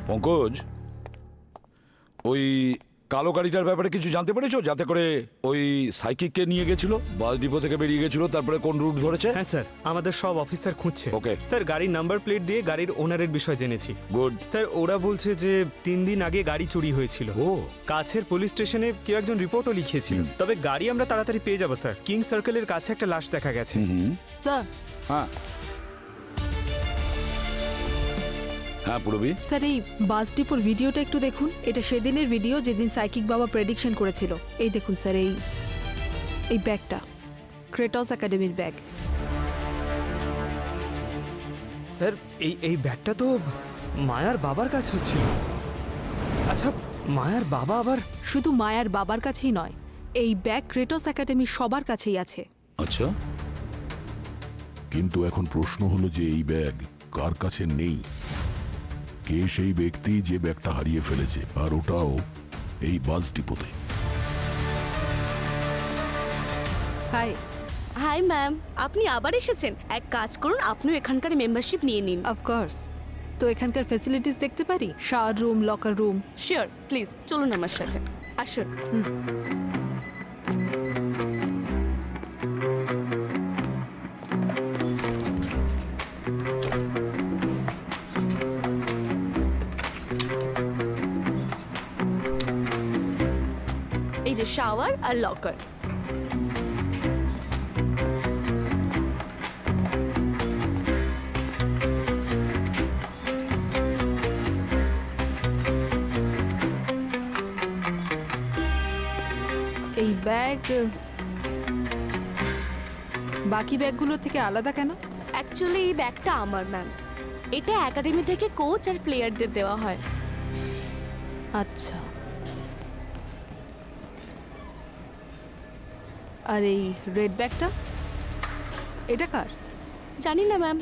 [SPEAKER 7] পঙ্কজ, ওই কালো গাড়িটার ব্যাপারে কিছু জানতে পেরেছো? যাতে করে ওই সাইকিককে নিয়ে গেছিল, বাস ডিপো থেকে বেরিয়ে গেছিল, তারপরে কোন রুট ধরেছে?
[SPEAKER 4] হ্যাঁ স্যার, আমাদের সব অফিসার খুঁজছে।
[SPEAKER 7] ওকে
[SPEAKER 4] স্যার, গাড়ির নাম্বার প্লেট দিয়ে গাড়ির ওনারের বিষয় জেনেছি।
[SPEAKER 7] গুড
[SPEAKER 4] স্যার, ওরা বলছে যে 3 দিন আগে গাড়ি চুরি হয়েছিল।
[SPEAKER 7] ও,
[SPEAKER 4] কাছের পুলিশ স্টেশনে কেউ একজন রিপোর্টও লিখিয়েছিল। তবে গাড়ি আমরা তাড়াতাড়ি পেয়ে যাবো স্যার। কিং সার্কেলের কাছে একটা লাশ দেখা গেছে।
[SPEAKER 11] স্যার।
[SPEAKER 7] হ্যাঁ হ্যাঁ পুরবি।
[SPEAKER 11] স্যার, এই বাস ডিপোর ভিডিওটা একটু দেখুন। এটা সেদিনের ভিডিও যেদিন সাইকিক বাবা প্রেডিকশন করেছিল। এই দেখুন স্যার, এই ব্যাগটা ক্রেটস একাডেমির ব্যাগ।
[SPEAKER 4] স্যার, এই ব্যাগটা তো মায়ার বাবার কাছে ছিল। আচ্ছা, মায়ার বাবা আবার?
[SPEAKER 11] শুধু মায়ার বাবার কাছেই নয়, এই ব্যাগ ক্রেটস একাডেমির সবার কাছেই আছে।
[SPEAKER 7] আচ্ছা,
[SPEAKER 8] কিন্তু এখন প্রশ্ন হলো যে এই ব্যাগ কার কাছে নেই? কে সেই ব্যক্তি যে ব্যাগটা হারিয়ে ফেলেছে, আর ওটাও এই বাস ডিপোতে?
[SPEAKER 11] হাই।
[SPEAKER 15] হাই ম্যাম, আপনি আবার এসেছেন। এক কাজ করুন, আপনিও এখানকার মেম্বারশিপ নিয়ে নিন।
[SPEAKER 11] অফকোর্স। তো এখানকার ফ্যাসিলিটিস দেখতে পারি? Shower room, locker room?
[SPEAKER 15] Sure, please চলুন আমার সাথে, আসুন। এই যে শাওয়ার আর লকার।
[SPEAKER 11] এই ব্যাগ বাকি ব্যাগগুলো থেকে আলাদা কেন?
[SPEAKER 15] অ্যাকচুয়ালি এই ব্যাগটা আমার ম্যাম। এটা একাডেমি থেকে কোচ আর প্লেয়ারদের দেওয়া হয়।
[SPEAKER 11] আচ্ছা। আর এই রেড ব্যাগটা, এটা কার?
[SPEAKER 15] জানি না ম্যাম।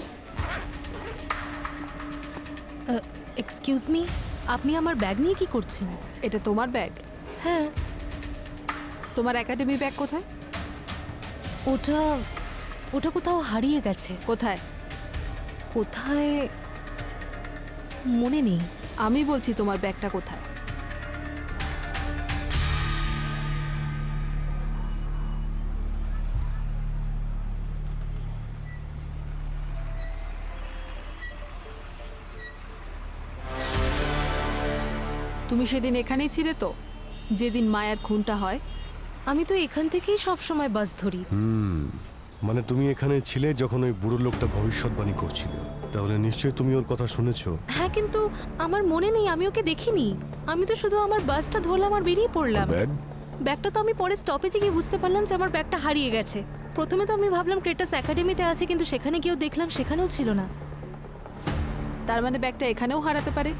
[SPEAKER 6] এক্সকিউজ মি, আপনি আমার ব্যাগ নিয়ে কি করছেন?
[SPEAKER 11] এটা তোমার ব্যাগ?
[SPEAKER 6] হ্যাঁ।
[SPEAKER 11] তোমার একাডেমি ব্যাগ কোথায়?
[SPEAKER 6] ওটা কোথাও হারিয়ে গেছে।
[SPEAKER 11] কোথায়?
[SPEAKER 6] কোথায় মনে নেই।
[SPEAKER 11] আমি বলছি তোমার ব্যাগটা কোথায়? তুমি সেদিন এখানেই ছিলে তো, যেদিন মায়ার খুনটা হয়?
[SPEAKER 6] আমি তো এখান থেকেই সব সময় বাস ধরি।
[SPEAKER 2] মানে তুমি এখানে ছিলে যখন ওই বুড়ো লোকটা ভবিষ্যৎবাণী করছিল? তাহলে নিশ্চয়ই তুমি ওর কথা শুনেছো।
[SPEAKER 6] হ্যাঁ, কিন্তু আমার মনে নেই, আমি ওকে দেখিনি। আমি তো শুধু আমার বাসটা ধরলাম আর বেরিয়ে পড়লাম। ব্যাগটা তো আমি পরে স্টপেজে গিয়ে বুঝতে পারলাম যে আমার ব্যাগটা হারিয়ে গেছে। প্রথমে তো আমি ভাবলাম ক্রেটাস একাডেমিতে আছে, কিন্তু সেখানে গিয়েও দেখলাম সেখানেও ছিল না।
[SPEAKER 11] তার মানে ব্যাগটা এখানেও হারাতে পারে?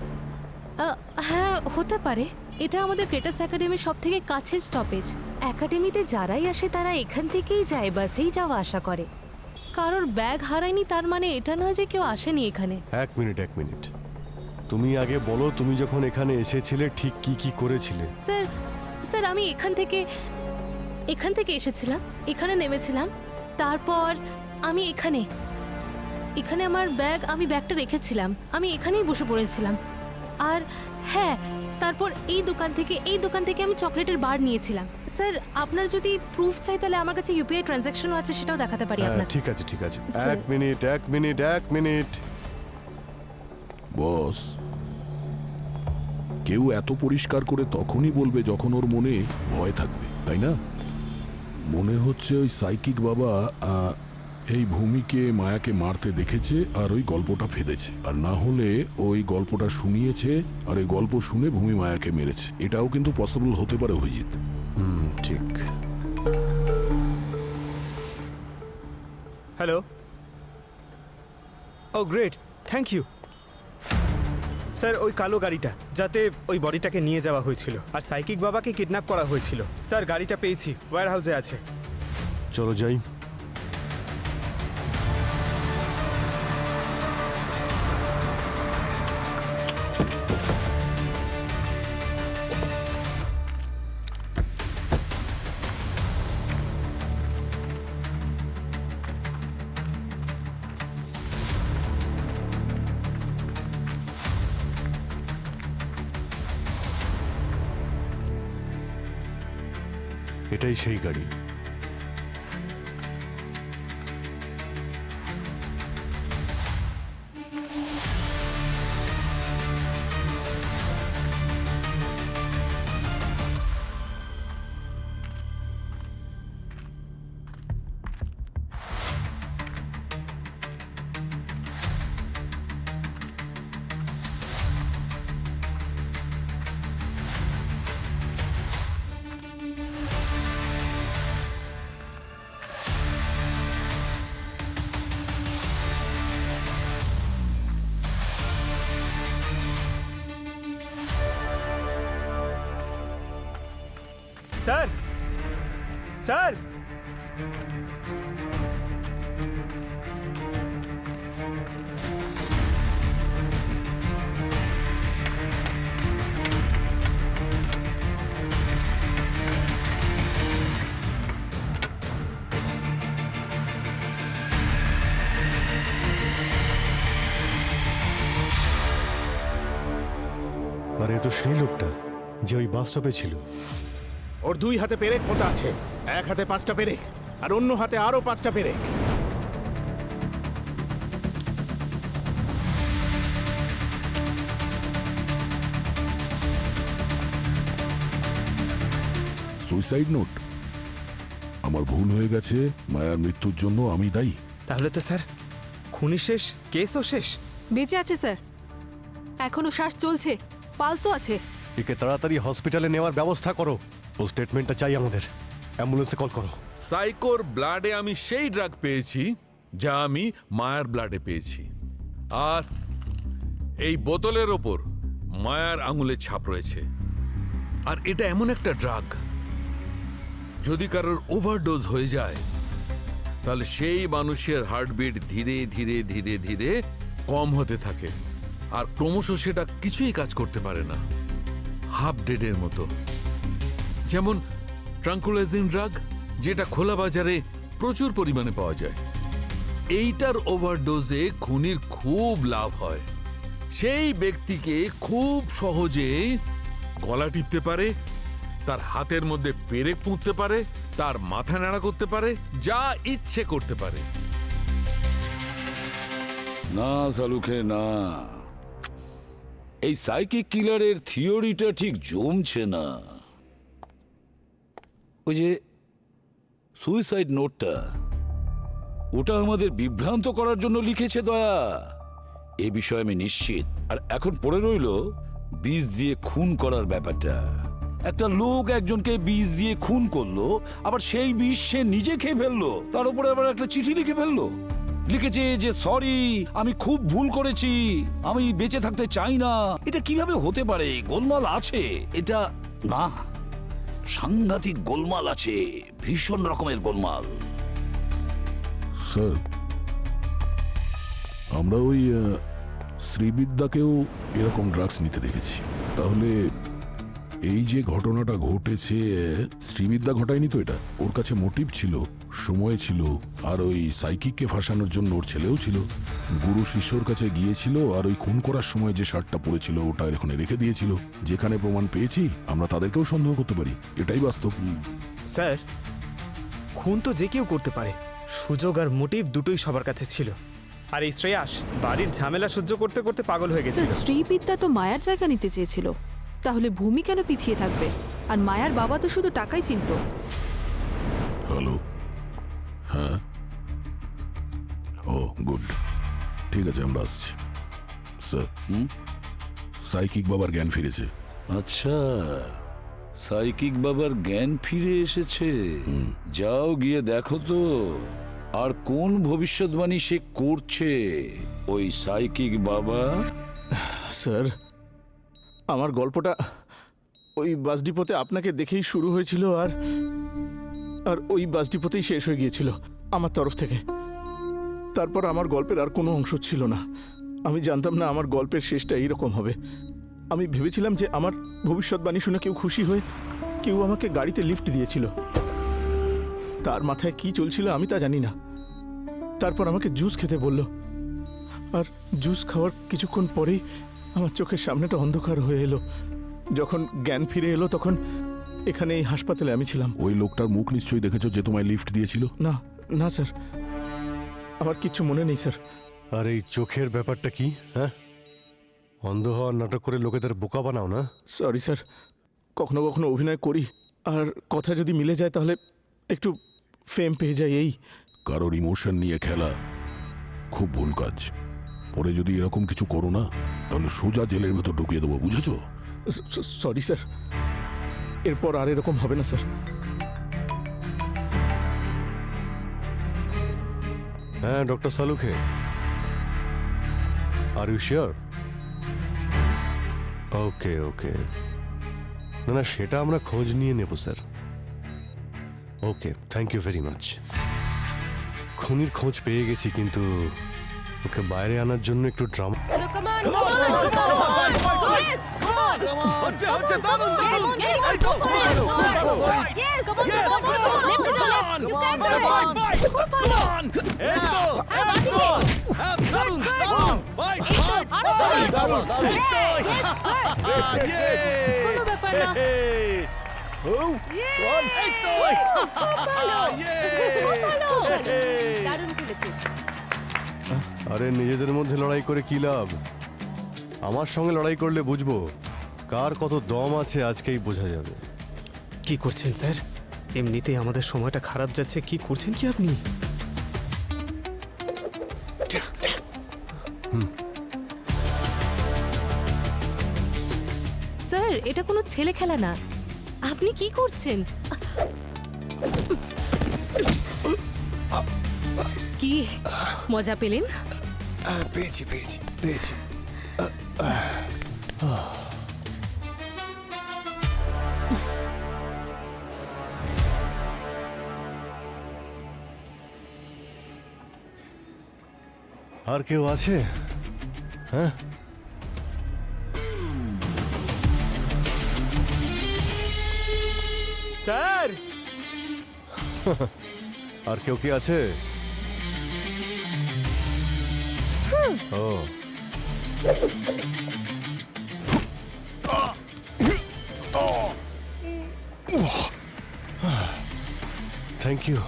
[SPEAKER 6] হ্যাঁ, হতে পারে। এটা আমাদের ক্রেটাস একাডেমির সব থেকে কাছের স্টপেজ। একাডেমিতে যারাই আসে তারা এখান থেকেই যায়, বাসেই যাওয়া আসা করে। কারোর ব্যাগ হারায়নি তার মানে এটা নয় যে কেউ আসেনি এখানে।
[SPEAKER 2] এক মিনিট তুমি আগে বলো, তুমি যখন এখানে এসেছিলে ঠিক কি কি করেছিলে?
[SPEAKER 6] স্যার স্যার আমি এখান থেকে এসেছিলাম, এখানে নেমেছিলাম, তারপর আমি এখানে আমার আমি ব্যাগটা রেখেছিলাম, আমি এখানেই বসে পড়েছিলাম। আর হ্যাঁ, তারপর এই দোকান থেকে আমি চকলেটের বার নিয়েছিলাম। স্যার আপনার যদি প্রুফ চাই তাহলে আমার কাছে ইউপিআই ট্রানজ্যাকশনও আছে, সেটাও দেখাতে পারি আপনাকে।
[SPEAKER 2] ঠিক আছে
[SPEAKER 6] স্যার।
[SPEAKER 2] এক মিনিট।
[SPEAKER 8] বস, কেউ এত পরিষ্কার করে তখনই বলবে যখন ওর মনে ভয় থাকবে, তাই না? মনে হচ্ছে ওই সাইকিক বাবা এই ভূমিকে মায়াকে মারতে দেখেছে আর ওই গল্পটা ফেদেছে, আর না হলে ওই গল্পটা শুনিয়েছে আর ওই গল্প শুনে ভূমি মায়াকে মেরেছে। এটাও কিন্তু পসিবল হতে পারে অভিজিৎ।
[SPEAKER 2] ঠিক।
[SPEAKER 4] Hello. Oh great, thank you sir. ওই কালো গাড়িটা যাতে ওই বডিটাকে নিয়ে যাওয়া হয়েছিল আর সাইকিক বাবাকে কিডন্যাপ করা হয়েছিল, স্যার গাড়িটা পেয়েছি, ওয়্যার হাউসে আছে।
[SPEAKER 2] চলো যাই। এটাই সেই গাড়ি।
[SPEAKER 4] স্যার স্যার
[SPEAKER 2] আর এ তো সেই লোকটা যে ওই বাস স্টপে ছিল।
[SPEAKER 3] ওর 2 হাতে পেরেক পোঁতা আছে, এক হাতে 5টা পেরেক আর অন্য হাতে আরো 5টা পেরেক।
[SPEAKER 8] Suicide note. আমার ভুল হয়ে গেছে, মায়ার মৃত্যুর জন্য আমি দায়ী।
[SPEAKER 4] তাহলে তো স্যার খুনি শেষ, কেসও শেষ।
[SPEAKER 11] বেঁচে আছে স্যার, এখনো শ্বাস চলছে, পালসও আছে।
[SPEAKER 2] একে তাড়াতাড়ি হসপিটালে নেওয়ার ব্যবস্থা করো। ও স্টেটমেন্টটা চাই আমাদের। অ্যাম্বুলেন্সে কল করো।
[SPEAKER 5] সাইকোর ব্লাডে আমি সেই ড্রাগ পেয়েছি যা আমি মায়ার ব্লাডে পেয়েছি, আর এই বোতলের ওপর মায়ার আঙুলের ছাপ রয়েছে। আর এটা এমন একটা ড্রাগ, যদি কারোর ওভারডোজ হয়ে যায় তাহলে সেই মানুষের হার্টবিট ধীরে ধীরে ধীরে ধীরে কম হতে থাকে, আর ক্রমশ সেটা কিছুই কাজ করতে পারে না, হাফ ডেডের মতো। যেমন ট্রাঙ্কুলাইজিং ড্রাগ, যেটা খোলা বাজারে প্রচুর পরিমাণে পাওয়া যায়। এইটার ওভারডোজে খুনির খুব লাভ হয়। সেই ব্যক্তিকে খুব সহজেই গলা টিপতে পারে, তার হাতের মধ্যে পেরেক পুঁততে পারে, তার মাথা নাড়া করতে পারে, যা ইচ্ছে করতে পারে।
[SPEAKER 7] না সালুখে না, এই সাইকিক কিলারের থিওরিটা ঠিক জমছে না। ওই যে সুইসাইড নোটটা, ওটা আমাদের বিভ্রান্ত করার জন্য লিখেছে দয়া, এ বিষয়ে আমি নিশ্চিত। আর এখন পড়ে রইল বিষ দিয়ে খুন করার ব্যাপারটা। একটা লোক একজনকে বিষ দিয়ে খুন করলো, আবার সেই বিষ সে নিজে খেয়ে ফেললো, তার উপরে আবার একটা চিঠি লিখে ফেললো, লিখেছে যে সরি, আমি খুব ভুল করেছি, আমি বেঁচে থাকতে চাই না। এটা কিভাবে হতে পারে? গোলমাল আছে এটা। না, সাংঘাতিক গোলমাল আছে, ভীষণ রকমের গোলমাল।
[SPEAKER 8] স্যার, আমরা ওই শ্রীবিদ্যাকেও এরকম ড্রাগস নিতে দেখেছি। তাহলে এই যে ঘটনাটা ঘটেছে, শ্রীবিদ্যা ঘটায়নি তো এটা? ওর কাছে মোটিভ ছিল, সময় ছিল, আর ওই সাইকিককে ফাঁসানোর জন্য ওর ছেলেও ছিল। গুরু শিষ্যর কাছে গিয়েছিল, আর ওই খুন করার সময় যে শার্টটা পরেছিল ওটা এখানে রেখে দিয়েছিল। যেখানে প্রমাণ পেয়েছি আমরা তাদেরকেও সন্দেহ করতে পারি, এটাই বাস্তব।
[SPEAKER 4] স্যার, খুন তো যে কেউ করতে পারে, সুযোগ আর মোটিভ দুটোই সবার কাছে ছিল। আর এই শ্রেয়াস বাড়ির ঝামেলা সহ্য করতে করতে পাগল হয়ে
[SPEAKER 11] স্যার,
[SPEAKER 4] গেছিল।
[SPEAKER 11] শ্রীবিদ্যা তো মায়ার জায়গা নিতে চেয়েছিল, তাহলে ভূমি কেন পিছিয়ে থাকবে? আর মায়ার বাবা তো শুধু টাকাই চিনতো।
[SPEAKER 8] হ্যালো, হ্যাঁ, ও গুড, ঠিক আছে, আমরা আসছি। স্যার, সাইকিক বাবার জ্ঞান ফিরেছে।
[SPEAKER 7] আচ্ছা, সাইকিক বাবার জ্ঞান ফিরে এসেছে। যাও গিয়ে দেখো তো, আর কোন ভবিষ্যৎবাণী সে করছে ওই সাইকিক বাবা?
[SPEAKER 3] স্যার, আমার গল্পটা ওই বাস ডিপোতে আপনাকে দেখেই শুরু হয়েছিল, আর আর ওই বাস ডিপোতেই শেষ হয়ে গিয়েছিল আমার তরফ থেকে। তারপর আমার গল্পের আর কোনো অংশ ছিল না। আমি জানতাম না আমার গল্পের শেষটা এইরকম হবে। আমি ভেবেছিলাম যে আমার ভবিষ্যৎবাণী শুনে কেউ খুশি হয়ে কেউ আমাকে গাড়িতে লিফট দিয়েছিল। তার মাথায় কি চলছিল আমি তা জানি না। তারপর আমাকে জুস খেতে বলল, আর জুস খাওয়ার কিছুক্ষণ পরেই আমার চোখের সামনেটা অন্ধকার হয়ে এলো। যখন জ্ঞান ফিরে এলো তখন এখানে এই হাসপাতালে আমি ছিলাম।
[SPEAKER 8] ওই লোকটার মুখ নিশ্চয়ই দেখেছো যে তোমায় লিফট দিয়েছিল?
[SPEAKER 3] না না স্যার, আমার কিচ্ছু মনে নেই স্যার।
[SPEAKER 2] আর এই চোখের ব্যাপারটা কি? হ্যাঁ, অন্ধ হওয়ার নাটক করে লোকেদের বোকা বানাও না?
[SPEAKER 3] সরি স্যার, কখনো কখনো অভিনয় করি, আর কথা যদি মিলে যায় তাহলে একটু ফেম পেয়ে যায়। এই
[SPEAKER 8] কারোর ইমোশন নিয়ে খেলা খুব ভুল কাজ। পরে যদি এরকম কিছু করো না, তাহলে সোজা জেলের ভেতর ঢুকিয়ে দেবো, বুঝেছো?
[SPEAKER 3] সরি স্যার, এরপর আর এরকম হবে না স্যার।
[SPEAKER 2] হ্যাঁ, doctor Salukhe, are you sure? Okay okay, না না, সেটা আমরা খোঁজ নিয়ে নেব স্যার। Okay, thank you very much. খুনির খোঁজ পেয়ে গেছি, কিন্তু ওকে বাইরে আনার জন্য একটু ড্রামা। আরে নিজেদের মধ্যে লড়াই করে কি লাভ? আমার সঙ্গে লড়াই করলে বুঝবো কার কত দম আছে, আজকেই বোঝা যাবে।
[SPEAKER 4] কি করছেন স্যার? এমনিতেই আমাদের সময়টা খারাপ যাচ্ছে, কি করছেন কি আপনি?
[SPEAKER 6] স্যার, এটা কোনো ছেলে খেলা না। আপনি কি করছেন? কি মজা পেলেন?
[SPEAKER 2] পেয়েছি পেয়েছি পেয়েছি। আর কেউ আছে? হ্যাঁ,
[SPEAKER 4] স্যার,
[SPEAKER 2] আর কেউ কি আছে? ও, থ্যাংক ইউ।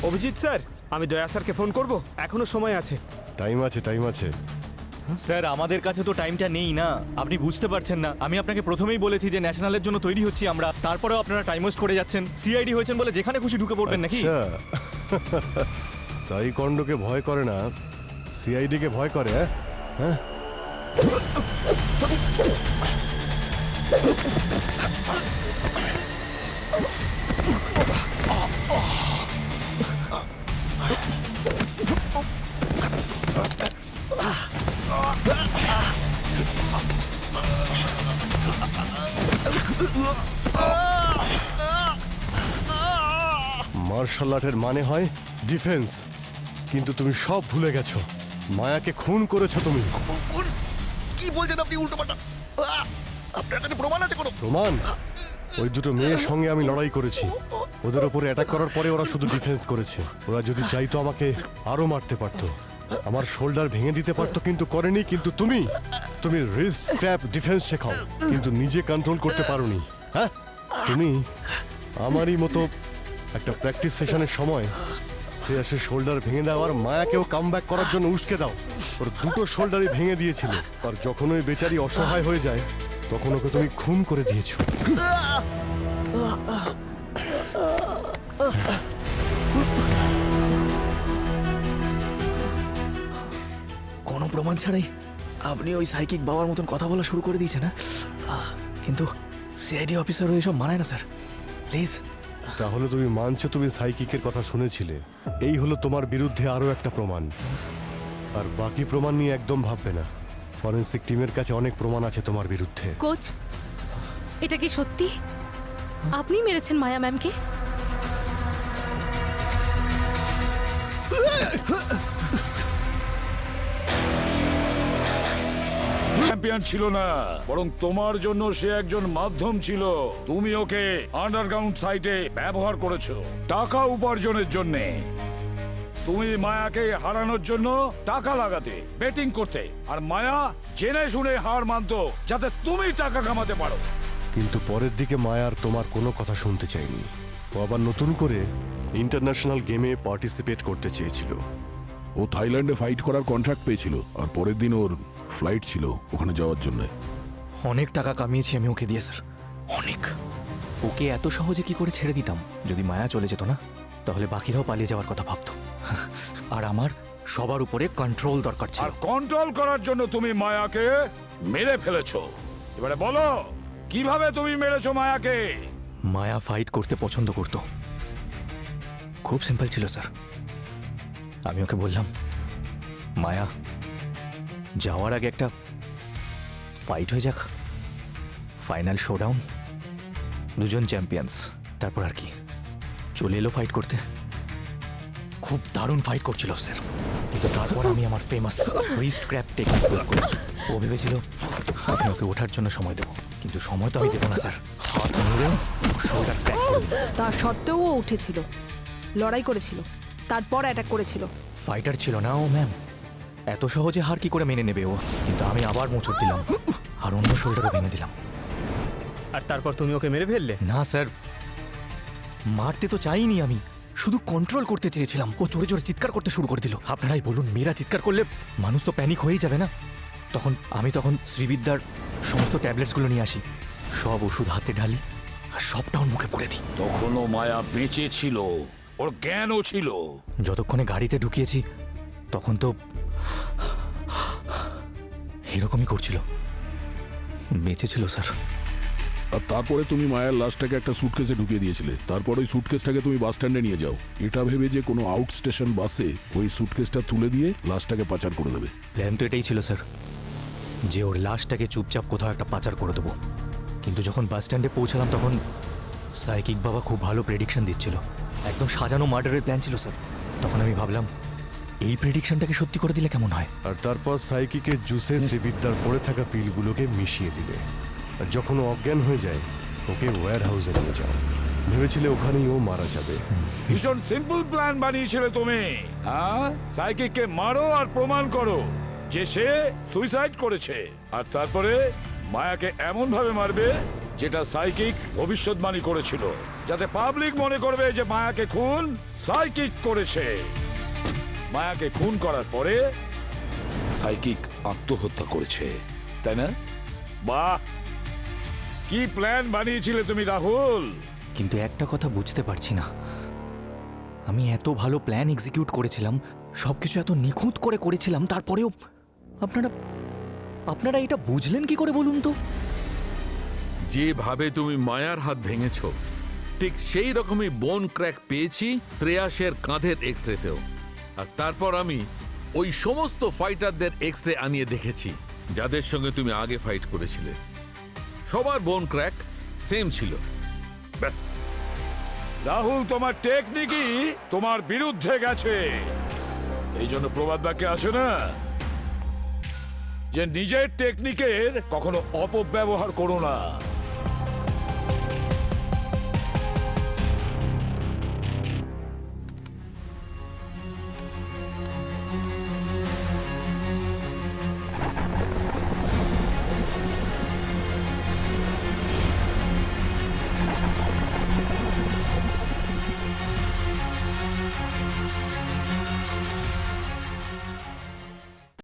[SPEAKER 4] অভিজিৎ স্যার, আমি দয়া স্যারকে ফোন করব, এখনো সময় আছে।
[SPEAKER 2] টাইম আছে, টাইম আছে।
[SPEAKER 12] স্যার, আমাদের কাছে তো টাইমটা নেই না, আপনি বুঝতে পারছেন না। আমি আপনাকে প্রথমেই বলেছি যে ন্যাশনালের জন্য তৈরি হচ্ছি আমরা, তারপরেও আপনারা টাইম ওয়েস্ট করে যাচ্ছেন। সিআইডি হয়েছেন বলে যেখানে খুশি ঢুকে পড়বেন নাকি?
[SPEAKER 2] আচ্ছা, তাই কণ্ডকে ভয় করে না, সিআইডি কে ভয় করে? হ্যাঁ, মার্শাল আর্টের মানে হয় ডিফেন্স, কিন্তু তুমি সব ভুলে গেছো। মায়াকে খুন করেছো তুমি।
[SPEAKER 12] কি বলছেন আপনি উল্টোপাল্টা? আপনার কাছে প্রমাণ আছে কোনো?
[SPEAKER 2] প্রমাণ? ওই দুটো মেয়ের সঙ্গে আমি লড়াই করেছি। ওদের ওপরে অ্যাটাক করার পরে ওরা শুধু ডিফেন্স করেছে। ওরা যদি চাইতো আমাকে আরো মারতে পারতো, আমার শোল্ডার ভেঙে দিতে পারতো, কিন্তু করেনি। কিন্তু তুমি রিস্ট স্ট্র্যাপ ডিফেন্স শেখাও, কিন্তু নিজে কন্ট্রোল করতে পারোনি। হ্যাঁ, তুমি আমারই মতো একটা প্র্যাকটিস সেশনের সময় সে এসে শোল্ডার ভেঙে দাও আর মায়াকেও কামব্যাক করার জন্য উস্কে দাও। ওর দুটো শোল্ডারই ভেঙে দিয়েছিল। আর যখন ওই বেচারি অসহায় হয়ে যায় তখন ওকে তুমি খুন করে দিয়েছো।
[SPEAKER 12] কোনো প্রমাণ ছাড়াই আপনি ওই সাইকিক বাবার মতন কথা বলা শুরু করে দিয়েছেন, না? কিন্তু সিআইডি অফিসার হয়ে এসব মানায় না স্যার, প্লিজ।
[SPEAKER 2] তাহলে তুমি মানছো তুমি সাইকিকের কথা শুনেছিলে? এই হলো তোমার বিরুদ্ধে আরো একটা প্রমাণ। আর বাকি প্রমাণ নিয়ে একদম ভাববে না। ফরেনসিক টিমের কাছে অনেক প্রমাণ আছে তোমার বিরুদ্ধে।
[SPEAKER 6] কোচ, এটা কি সত্যি? আপনি মেরেছেন মায়া ম্যামকে?
[SPEAKER 7] চ্যাম্পিয়ন ছিল না, বরং তোমার জন্য সে একজন মাধ্যম ছিল। তুমি ওকে আন্ডারগ্রাউন্ড সাইটে ব্যবহার করেছো টাকা উপার্জনের জন্য। তুমি মায়াকে হারানোর জন্য টাকা লাগাতে, বেটিং করতে, আর মায়া জেনে শুনে হার মানতো যাতে তুমি টাকা কামাতে পারো।
[SPEAKER 2] কিন্তু পরের দিকে মায়ার তোমার কোনো কথা শুনতে চাইনি। ও আবার নতুন করে ইন্টারন্যাশনাল গেমে পার্টিসিপেট করতে চেয়েছিল।
[SPEAKER 8] ও থাইল্যান্ডে ফাইট করার কন্ট্রাক্ট পেয়েছিল, আর পরের দিন ওর ফ্লাইট ছিল ওখানে যাওয়ার জন্য।
[SPEAKER 12] অনেক টাকা কামিয়েছি আমি ওকে দিয়ে স্যার, অনেক। ওকে এত সহজে কি করে ছেড়ে দিতাম? যদি মায়া চলে যেত না, তাহলে বাকিরাও পালিয়ে যাওয়ার কথা ভাবতো। আর আমার সবার উপরে কন্ট্রোল দরকার ছিল।
[SPEAKER 7] আর কন্ট্রোল করার জন্য তুমি মায়াকে মেরে ফেলেছো। এবারে বলো, কিভাবে তুমি মেরেছো মায়াকে?
[SPEAKER 12] মায়া ফাইট করতে পছন্দ করত। খুব সিম্পল ছিল স্যার। আমি ওকে বললাম, মায়া, যাওয়ার আগে একটা ফাইট হয়ে যাক, ফাইনাল শোডাউন, দুজন চ্যাম্পিয়ন্স, তারপর আর কি। চলে এলো ফাইট করতে। খুব দারুণ ফাইট করছিল স্যার, কিন্তু তারপর আমি আমার ফেমাস রিস্ট ক্র্যাপ টেকনিক প্রয়োগ করি। ও ভেবেছিল আমি ওকে ওঠার জন্য সময় দেবো, কিন্তু সময় তো আমি দেবো না স্যার। হাত মুড়ে শোল্ডার ক্র্যাক করে দিল।
[SPEAKER 11] তা সত্ত্বেও ও উঠেছিল, লড়াই করেছিল, তারপর অ্যাটাক করেছিল।
[SPEAKER 12] ফাইটার ছিল না ও ম্যাম, এত সহজে হার কি করে মেনে নেবে ও? কিন্তু আমি আবার মোচড় দিলাম আর অন্য শোল্ডারও ভেঙে দিলাম।
[SPEAKER 4] আর তারপর তুমি ওকে মেরে ফেললে?
[SPEAKER 12] না স্যার, মারতে তো চাইনি আমি, শুধু কন্ট্রোল করতে চেয়েছিলাম। ও জোরে জোরে চিৎকার করতে শুরু করে দিল। আপনারাই বলুন, মেয়েরা চিৎকার করলে মানুষ তো প্যানিক হয়েই যাবে না? তখন শ্রীবিদ্যার সমস্ত ট্যাবলেটসগুলো নিয়ে আসি, সব ওষুধ হাতে ঢালি আর সবটা ওর মুখে পুড়ে দিই।
[SPEAKER 7] তখনও মায়া বেঁচে ছিল, ওর জ্ঞানও ছিল।
[SPEAKER 12] যতক্ষণে গাড়িতে ঢুকিয়েছি তখন তো এরকমই করছিল, বেঁচে ছিল স্যার।
[SPEAKER 8] আর তারপরে তুমি মায়ের লাশটাকে একটা সুটকেসে ঢুকিয়ে দিয়েছিলে। তারপর ওই সুটকেসটাকে তুমি বাস স্ট্যান্ডে নিয়ে যাও, এটা ভেবে যে কোনো আউট স্টেশন বাসে ওই সুটকেসটা তুলে দিয়ে লাশটাকে পাচার করে দেবে।
[SPEAKER 12] প্ল্যান তো এটাই ছিল স্যার, যে ওর লাশটাকে চুপচাপ কোথাও একটা পাচার করে দেবো। কিন্তু যখন বাস স্ট্যান্ডে পৌঁছালাম তখন সাইকিক বাবা খুব ভালো প্রেডিকশন দিচ্ছিল। একদম সাজানো মার্ডারের প্ল্যান ছিল স্যার। তখন আমি ভাবলাম, এই প্রেডিকশনটাকে সত্যি করে দিলে কেমন হয়।
[SPEAKER 2] আর তারপর সাইকিকের জুসে শ্রীবিদ্যার পড়ে থাকা পিলগুলোকে মিশিয়ে দিলে। আর যখন ও অজ্ঞান হয়ে যায় ওকে ওয়্যার হাউসে নিয়ে যাও। ভেবেছিলে ওখানেই ও মারা যাবে।
[SPEAKER 7] ভীষণ সিম্পল প্ল্যান বানিয়েছিলে তুমি। হ্যাঁ, সাইকিককে মারো আর প্রমাণ করো যে সে সুইসাইড করেছে। আর তারপরে মায়াকে এমন ভাবে মারবে যেটা সাইকিক ভবিষ্যৎবাণী করেছিল, যাতে পাবলিক মনে করবে যে মায়াকে খুন সাইকিক করেছে। মায়াকে খুন করার পরে সাইকিক আত্মহত্যা করেছে, তাই না? বাহ, কি প্ল্যান বানিয়েছিলে তুমি রাহুল।
[SPEAKER 12] কিন্তু একটা কথা বুঝতে পারছি না, আমি এত ভালো প্ল্যান এক্সিকিউট করেছিলাম, সবকিছু এত নিখুঁত করে করেছিলাম, তারপরেও আপনারা এটা বুঝলেন কি করে বলুন তো?
[SPEAKER 5] যেভাবে তুমি মায়ার হাত ভেঙেছ, ঠিক সেই রকমই বোন ক্র্যাক পেয়েছি শ্রেয়াসের কাঁধের এক্সরেতেও। আর তারপর আমি ওই সমস্ত ফাইটারদের এক্সরে আনিয়ে দেখেছি যাদের সঙ্গে তুমি আগে ফাইট করেছিলে। সবার বোন ক্র্যাক সেম ছিল।
[SPEAKER 7] ব্যাস, রাহুল, তোমার টেকনিকই তোমার বিরুদ্ধে গেছে। এই জন্য প্রবাদ বাক্যে আসে না যে নিজের টেকনিকের কখনো অপব্যবহার করো না।